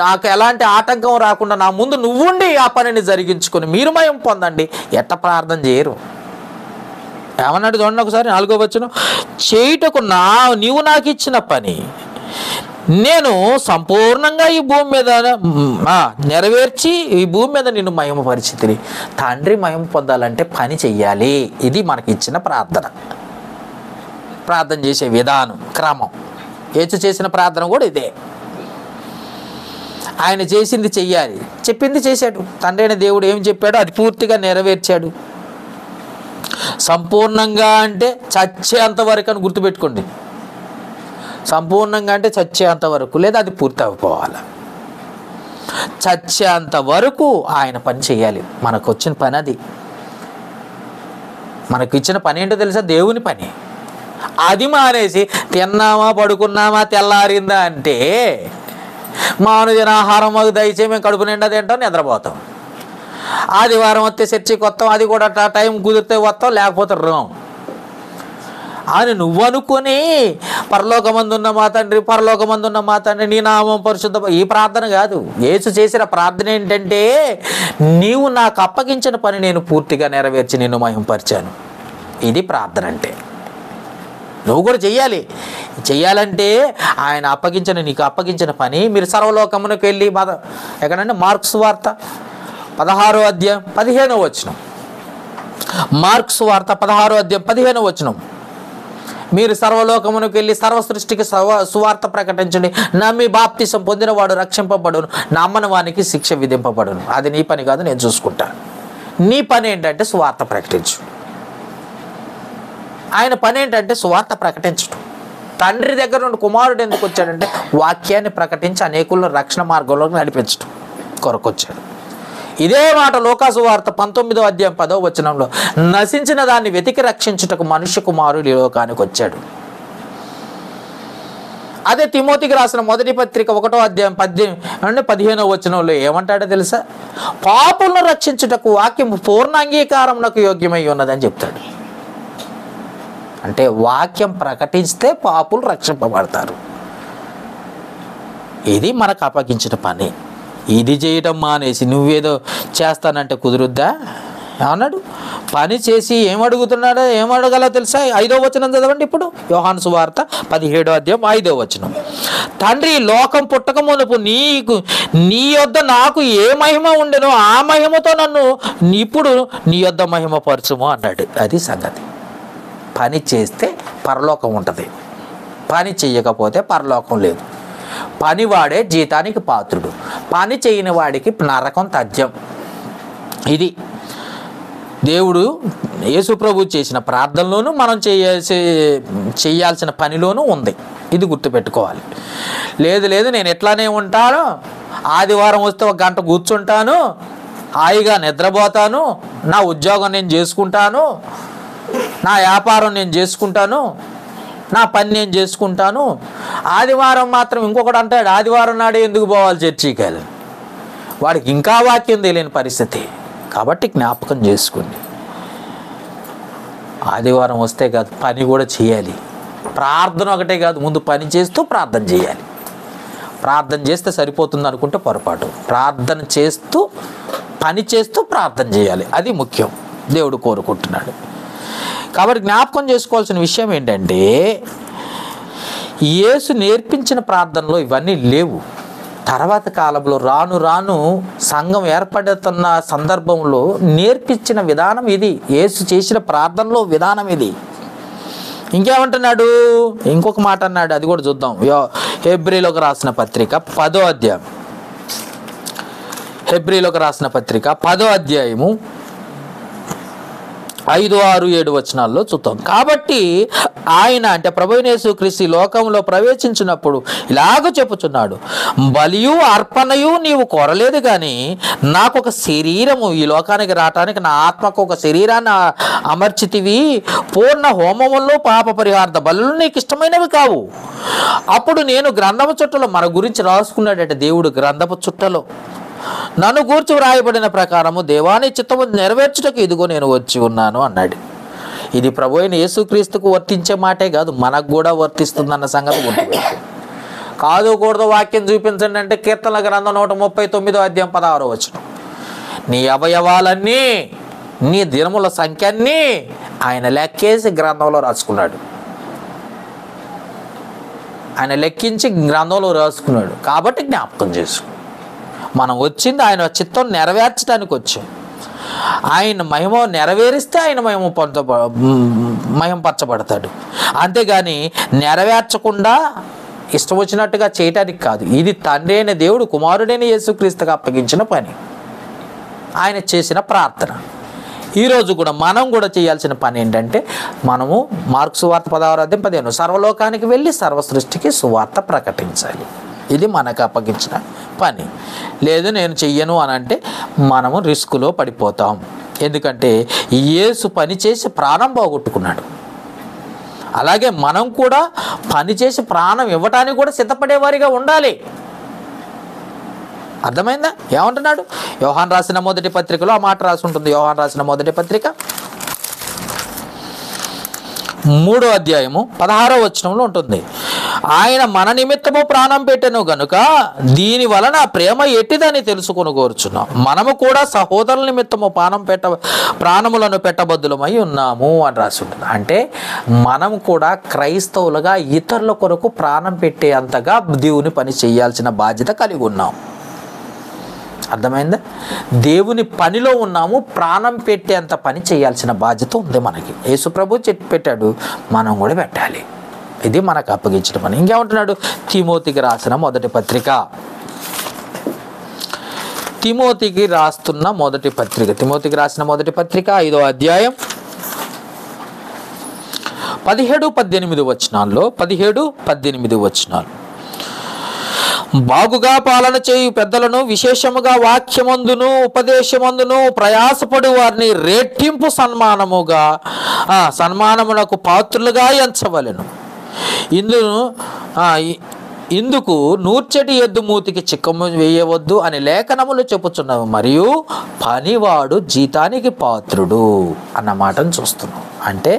నాకు ఎలాంటి ఆటంకం రాకుండా నా ముందు నువ్వుండి ఆ పనిని జరిగించుకొని మీరు మయం పొందండి. ఎట్ట ప్రార్థన చేయరు? ఏమన్నాడు చూడండి ఒకసారి 4వ వచనం, చేయుటకు నీవు నాకు ఇచ్చిన పని నేను సంపూర్ణంగా ఈ భూమి మీద నెరవేర్చి ఈ భూమి మీద నిన్ను మహిమపరిచితిని. తండ్రి మహిమ పొందాలంటే పని చెయ్యాలి. ఇది మనకి ఇచ్చిన ప్రార్థన చేసే విధానం, క్రమం. యేసు చేసిన ప్రార్థన కూడా ఇదే. ఆయన చేసింది చెయ్యాలి, చెప్పింది చేశాడు. తండ్రి అయిన దేవుడు ఏం చెప్పాడో అది పూర్తిగా నెరవేర్చాడు. సంపూర్ణంగా అంటే చచ్చేంత వరకు అని గుర్తుపెట్టుకోండి. సంపూర్ణంగా అంటే చచ్చేంత వరకు, లేదా అది పూర్తి అయిపోవాలి. చచ్చేంత వరకు ఆయన పని చేయాలి. మనకు వచ్చిన పని అది. మనకు ఇచ్చిన పని ఏంటో తెలుసా? దేవుని పని. అది మానేసి తిన్నామా పడుకున్నామా తెల్లారిందా అంటే మా అనుదిన ఆహారం మాకు దయచే, మేము కడుపు నిండా తింటాం, నిద్రపోతాం. ఆదివారం వస్తే చర్చికి వస్తాం, అది కూడా టైం కుదిరితే వస్తాం, లేకపోతే రాం అని నువ్వు అనుకుని పరలోకమందున్న మా తండ్రి నీ నామం పరిశుద్ధ, ఈ ప్రార్థన కాదు. యేసు చేసిన ప్రార్థన ఏంటంటే నీవు నాకు అప్పగించిన పని నేను పూర్తిగా నెరవేర్చి నిన్ను మహిమపరిచాను. ఇది ప్రార్థన అంటే. నువ్వు కూడా చెయ్యాలంటే ఆయన నీకు అప్పగించిన పని. మీరు సర్వలోకమునకు వెళ్ళి ఎక్కడంటే మార్క్స్ వార్త 16వ అధ్యాయం 15వ వచనం. మార్క్స్ వార్త 16వ అధ్యాయం 15వ వచనం. మీరు సర్వలోకమునకు వెళ్ళి సర్వ సృష్టికి సువార్త ప్రకటించండి, నమ్మి బాప్తిసం పొందినవాడు రక్షింపబడును, నమ్మని వానికి శిక్ష విధింపబడును. అది నీ పని కాదు, నేను చూసుకుంటాను. నీ పని ఏంటంటే సువార్త ప్రకటించు. ఆయన పని ఏంటంటే సువార్త ప్రకటించడం. తండ్రి దగ్గర నుండి కుమారుడు ఎందుకు వచ్చాడంటే వాక్యాన్ని ప్రకటించి అనేకులను రక్షణ మార్గంలోకి నడిపించడం కొరకు వచ్చాడు. ఇదే మాట లూకాసు వార్త 19వ అధ్యాయం 10వ వచనంలో, నశించిన దాన్ని వెతికి రక్షించుటకు మనుష్య కుమారుడు ఈ లోకానికి వచ్చాడు. అదే తిమోతికి రాసిన మొదటి పత్రిక 1వ అధ్యాయం 15వ వచనంలో ఏమంటాడో తెలుసా? పాపులను రక్షించుటకు వాక్యం పూర్ణ అంగీకారమునకు యోగ్యమై ఉన్నదని చెప్తాడు. అంటే వాక్యం ప్రకటిస్తే పాపులు రక్షింపబడతారు. ఇది మనకు అప్పగించిన పని. ఇది చేయడం మానేసి నువ్వేదో చేస్తానంటే కుదురుద్దా? ఏమన్నాడు? పని చేసి ఏమడగలో తెలుసా? 5వ వచనం చదవండి ఇప్పుడు. యోహాను సువార్త 17వ అధ్యాయం 5వ వచనం. తండ్రి లోకం పుట్టక మునుపు నీ యొద్ద నాకు ఏ మహిమ ఉండెనో ఆ మహిమతో నన్ను ఇప్పుడు నీ యొద్ద మహిమ పరచుము అన్నాడు. అది సంగతి. పని చేస్తే పరలోకం ఉంటుంది, పని చెయ్యకపోతే పరలోకం లేదు. పనివాడే జీతానికి పాత్రుడు, పని చేయని వాడికి నరకం తథ్యం. ఇది దేవుడు యేసుప్రభు చేసిన ప్రార్థనలోనూ మనం చేయాల్సిన పనిలోనూ ఉంది. ఇది గుర్తుపెట్టుకోవాలి. లేదు నేను ఎట్లానే ఉంటాను, ఆదివారం వస్తే 1 గంట కూర్చుంటాను, హాయిగా నిద్రపోతాను, నా ఉద్యోగం నేను చేసుకుంటాను, నా వ్యాపారం నేను చేసుకుంటాను, నా పని నేను చేసుకుంటాను, ఆదివారం మాత్రం ఇంకొకటి అంటాడు ఆదివారం నాడే ఎందుకు పోవాలి చర్చికి వెళ్ళి. వాడికి ఇంకా వాక్యం తెలియని పరిస్థితి. కాబట్టి జ్ఞాపకం చేసుకోండి, ఆదివారం వస్తే కాదు పని కూడా చేయాలి. ప్రార్థన ఒకటే కాదు, ముందు పని చేస్తూ ప్రార్థన చేయాలి. ప్రార్థన చేస్తే సరిపోతుంది అనుకుంటే పొరపాటు. ప్రార్థన చేస్తూ పని చేస్తూ ప్రార్థన చేయాలి. అది ముఖ్యం, దేవుడు కోరుకుంటున్నాడు. కాబట్టి జ్ఞాపకం చేసుకోవాల్సిన విషయం ఏంటంటే యేసు నేర్పించిన ప్రార్థనలో ఇవన్నీ లేవు. తర్వాత కాలంలో రాను సంఘం ఏర్పడుతున్న సందర్భంలో నేర్పించిన విధానం ఇది. యేసు చేసిన ప్రార్థనలో విధానం ఇది. ఇంకేమంటున్నాడు? ఇంకొక మాట అన్నాడు, అది కూడా చూద్దాం. హెబ్రీలోకి రాసిన పత్రిక 10వ అధ్యాయం. హెబ్రీలోకి రాసిన పత్రిక 10వ అధ్యాయము 5, 6, 7 వచనాల్లో చూద్దాం. కాబట్టి ఆయన అంటే ప్రభువైన యేసుక్రీస్తు ఈ లోకంలో ప్రవేశించినప్పుడు ఇలాగ చెప్పుచున్నాడు, బలియు అర్పణయు నీవు కోరలేదు కానీ నాకు ఒక శరీరము ఈ లోకానికి రావటానికి నా ఆత్మకు ఒక శరీరాన్ని అమర్చితివి. పూర్ణ హోమముల్లో పాప పరిహార్థ బలులు నీకు ఇష్టమైనవి కావు. అప్పుడు నేను గ్రంథపు చుట్టలో మన గురించి రాసుకున్నాడట దేవుడు గ్రంథపు చుట్టలో, నన్ను గూర్చి వ్రాయబడిన ప్రకారము దేవాని చిత్తము నెరవేర్చుటకు ఇదిగో నేను వచ్చి ఉన్నాను అన్నాడు. ఇది ప్రభువైన యేసుక్రీస్తుకు వర్తించే మాటే కాదు, మనకు కూడా వర్తిస్తుందన్న సంగతి గుర్తుపెట్టు. కాదు కూడదు వాక్యం చూపించండి అంటే కీర్తనల గ్రంథం 139 అధ్యాయం 16 వచనం, నీ అవయవాలన్నీ నీ దినముల సంఖ్యన్నీ ఆయన లెక్కేసి గ్రంథంలో రాసుకున్నాడు. ఆయన లెక్కించి గ్రంథంలో రాసుకున్నాడు. కాబట్టి జ్ఞాపకం చేసుకో, మనం వచ్చింది ఆయన చిత్తం నెరవేర్చడానికి వచ్చాం. ఆయన మహిమ నెరవేరిస్తే ఆయన మహిమపరచబడతాడు. అంతేగాని నెరవేర్చకుండా ఇష్టం వచ్చినట్టుగా చేయటానికి కాదు. ఇది తండ్రి అయిన దేవుడు కుమారుడైన యేసుక్రీస్తుకు అప్పగించిన పని, ఆయన చేసిన ప్రార్థన. ఈరోజు కూడా మనం కూడా చేయాల్సిన పని ఏంటంటే, మనము మార్కు సువార్త 16 అధ్యాయం 15 సర్వలోకానికి వెళ్ళి సర్వ సృష్టికి సువార్త ప్రకటించాలి. ఇది మనకు అప్పగించిన పని. లేదు నేను చెయ్యను అని అంటే మనము రిస్కులో పడిపోతాం. ఎందుకంటే యేసు పని చేసి ప్రాణం పోగొట్టుకున్నాడు. అలాగే మనం కూడా పని చేసి ప్రాణం ఇవ్వటానికి కూడా సిద్ధపడేవారిగా ఉండాలి. అర్థమైందా? ఏమంటున్నాడు? యోహాను రాసిన మొదటి పత్రికలో ఆ మాట రాసి ఉంటుంది. యోహాను రాసిన మొదటి పత్రిక 3వ అధ్యాయము 16వ వచనంలో ఉంటుంది, ఆయన మన నిమిత్తము ప్రాణం పెట్టెను గనుక దీని వలన ప్రేమ ఎట్టిదని తెలుసుకొని కోరుచున్నాం. మనము కూడా సహోదరుల నిమిత్తము ప్రాణములను పెట్టబద్దులమై ఉన్నాము అని రాసి ఉంటుంది. అంటే మనం కూడా క్రైస్తవులుగా ఇతరుల కొరకు ప్రాణం పెట్టే అంతగా దేవుని పని చేయాల్సిన బాధ్యత కలిగి ఉన్నాం. అర్థమైందా? దేవుని పనిలో ఉన్నాము, ప్రాణం పెట్టేంత పని చేయాల్సిన బాధ్యత ఉంది మనకి. యేసు ప్రభు పెట్టాడు, మనం కూడా పెట్టాలి. ఇది మనకు అప్పగించిన పని. ఇంకేమంటున్నాడు? తిమోతికి రాసిన మొదటి పత్రిక, తిమోతికి రాస్తున్న మొదటి పత్రిక, తిమోతికి రాసిన మొదటి పత్రిక 5వ అధ్యాయం 17-18 వచనాల్లో 17-18 వచనాలు, బాగుగా పాలన చేయు పెద్దలను విశేషముగా వాక్యమందును ఉపదేశమందును ప్రయాసపడు వారిని రెట్టింపు సన్మానమునకు పాత్రులుగా ఎంచవలెను. ఇందుకు నూర్చటి ఎద్దు మూతికి చిక్కము వేయవద్దు అని లేఖనములు చెప్పుచున్నాము. మరియు పనివాడు జీతానికి పాత్రుడు అన్న మాటను చూస్తున్నాం. అంటే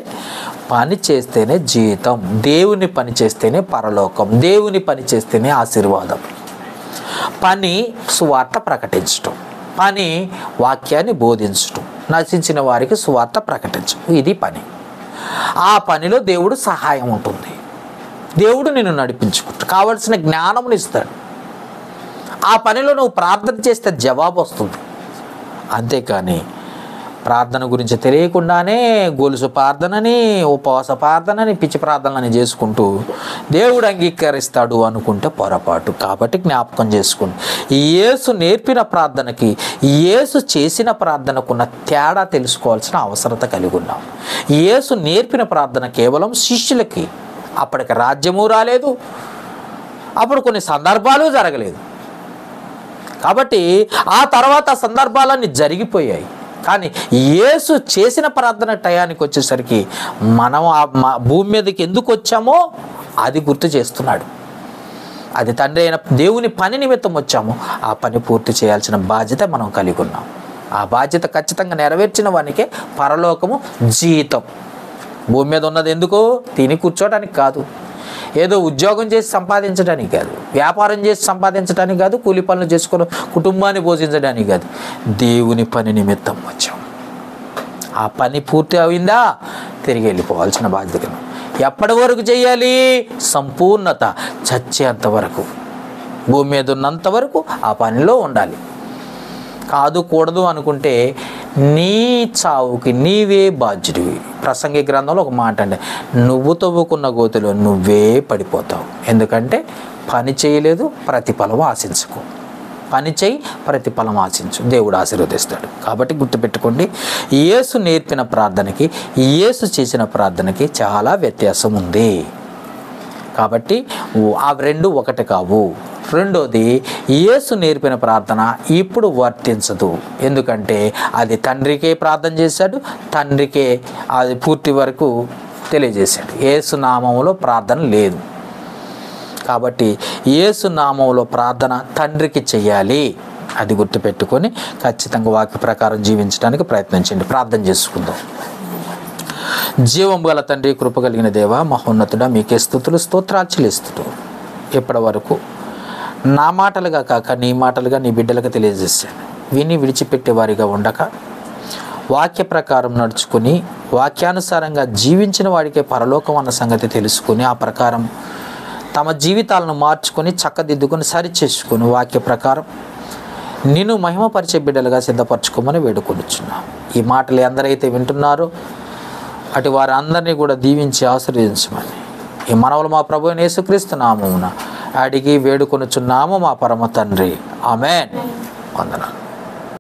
పని చేస్తేనే జీతం, దేవుని పని చేస్తేనే పరలోకం, దేవుని పని చేస్తేనే ఆశీర్వాదం. పని సువార్త ప్రకటించటం, పని వాక్యాన్ని బోధించటం, నశించిన వారికి సువార్త ప్రకటించటం, ఇది పని. ఆ పనిలో దేవుడు సహాయం ఉంటుంది. దేవుడు నిన్ను నడిపించుకుంటాడు, కావలసిన జ్ఞానమును ఇస్తాడు. ఆ పనిలో నువ్వు ప్రార్థన చేస్తే జవాబు వస్తుంది. అంతేకాని ప్రార్థన గురించి తెలియకుండానే గొలుసు ప్రార్థనని, ఉపవాస ప్రార్థనని, పిచ్చి ప్రార్థనని చేసుకుంటూ దేవుడు అంగీకరిస్తాడు అనుకుంటే పొరపాటు. కాబట్టి జ్ఞాపకం చేసుకోండి, యేసు నేర్పిన ప్రార్థనకి యేసు చేసిన ప్రార్థనకున్న తేడా తెలుసుకోవాల్సిన అవసరత కలిగి ఉన్నాం. యేసు నేర్పిన ప్రార్థన కేవలం శిష్యులకి. అప్పటికి రాజ్యము రాలేదు, అప్పుడు కొన్ని సందర్భాలు జరగలేదు. కాబట్టి ఆ తర్వాత సందర్భాలన్నీ జరిగిపోయాయి. కానీ యేసు చేసిన ప్రార్థన టయానికి వచ్చేసరికి మనం భూమి మీదకి ఎందుకు వచ్చామో అది గుర్తు చేస్తున్నాడు. అది తండ్రి అయిన దేవుని పని నిమిత్తం వచ్చాము. ఆ పని పూర్తి చేయాల్సిన బాధ్యత మనం కలిగి ఉన్నాం. ఆ బాధ్యత ఖచ్చితంగా నెరవేర్చిన వానికే పరలోకము జీతం. భూమి మీద ఉన్నది ఎందుకు? తిని కూర్చోడానికి కాదు, ఏదో ఉద్యోగం చేసి సంపాదించడానికి కాదు, వ్యాపారం చేసి సంపాదించడానికి కాదు, కూలి పనులు చేసుకొని కుటుంబాన్ని పోషించడానికి కాదు, దేవుని పని నిమిత్తం వచ్చాం. ఆ పని పూర్తి అయిందా తిరిగి వెళ్ళిపోవాల్సిన బాధ్యత. ఎప్పటి వరకు చేయాలి? సంపూర్ణత, చచ్చేంత వరకు, భూమి మీద ఉన్నంత వరకు ఆ పనిలో ఉండాలి. కాదు కూడదు అనుకుంటే నీ చావుకి నీవే బాధ్యుడివి. ప్రసంగి గ్రంథంలో ఒక మాట అండి, నువ్వు తవ్వుకున్న గోతిలో నువ్వే పడిపోతావు. ఎందుకంటే పని చేయలేదు, ప్రతిఫలం ఆశించుకో. పని చేయి, ప్రతిఫలం ఆశించు, దేవుడు ఆశీర్వదిస్తాడు. కాబట్టి గుర్తుపెట్టుకోండి, యేసు నేర్పిన ప్రార్థనకి యేసు చేసిన ప్రార్థనకి చాలా వ్యత్యాసం ఉంది. కాబట్టి ఆ రెండు ఒకటి కావు. రెండోది, యేసు నేర్పిన ప్రార్థన ఇప్పుడు వర్తించదు. ఎందుకంటే అది తండ్రికే ప్రార్థన చేశాడు, తండ్రికే అది పూర్తి వరకు తెలియజేశాడు. యేసు నామములో ప్రార్థన లేదు. కాబట్టి యేసు నామములో ప్రార్థన తండ్రికి చెయ్యాలి. అది గుర్తుపెట్టుకొని ఖచ్చితంగా వాక్య ప్రకారం జీవించడానికి ప్రయత్నించండి. ప్రార్థన చేసుకుందాం. జీవం గల తండ్రి, కృప కలిగిన దేవ, మహోన్నతుడా, మీకే స్తుతులు స్తోత్రాలు చెల్లిస్తూ ఇప్పటి వరకు నా మాటలుగా కాక నీ మాటలుగా నీ బిడ్డలకు తెలియజేశాను. విని విడిచిపెట్టే వారిగా ఉండక వాక్య ప్రకారం నడుచుకుని వాక్యానుసారంగా జీవించిన వాడికే పరలోకం అన్న సంగతి తెలుసుకుని ఆ ప్రకారం తమ జీవితాలను మార్చుకొని చక్కదిద్దుకొని సరిచేసుకుని వాక్య ప్రకారం నిన్ను మహిమపరిచే బిడ్డలుగా సిద్ధపరచుకోమని వేడుకొనిచున్నాం. ఈ మాటలు ఎందరైతే వింటున్నారో అటు వారందరినీ కూడా దీవించి ఆశీర్వదించమని ఈ మనవలు మా ప్రభు యేసుక్రీస్తు నామమున అడిగి వేడుకొనుచున్నాము మా పరమ తండ్రి. ఆమేన్. వందనాలు.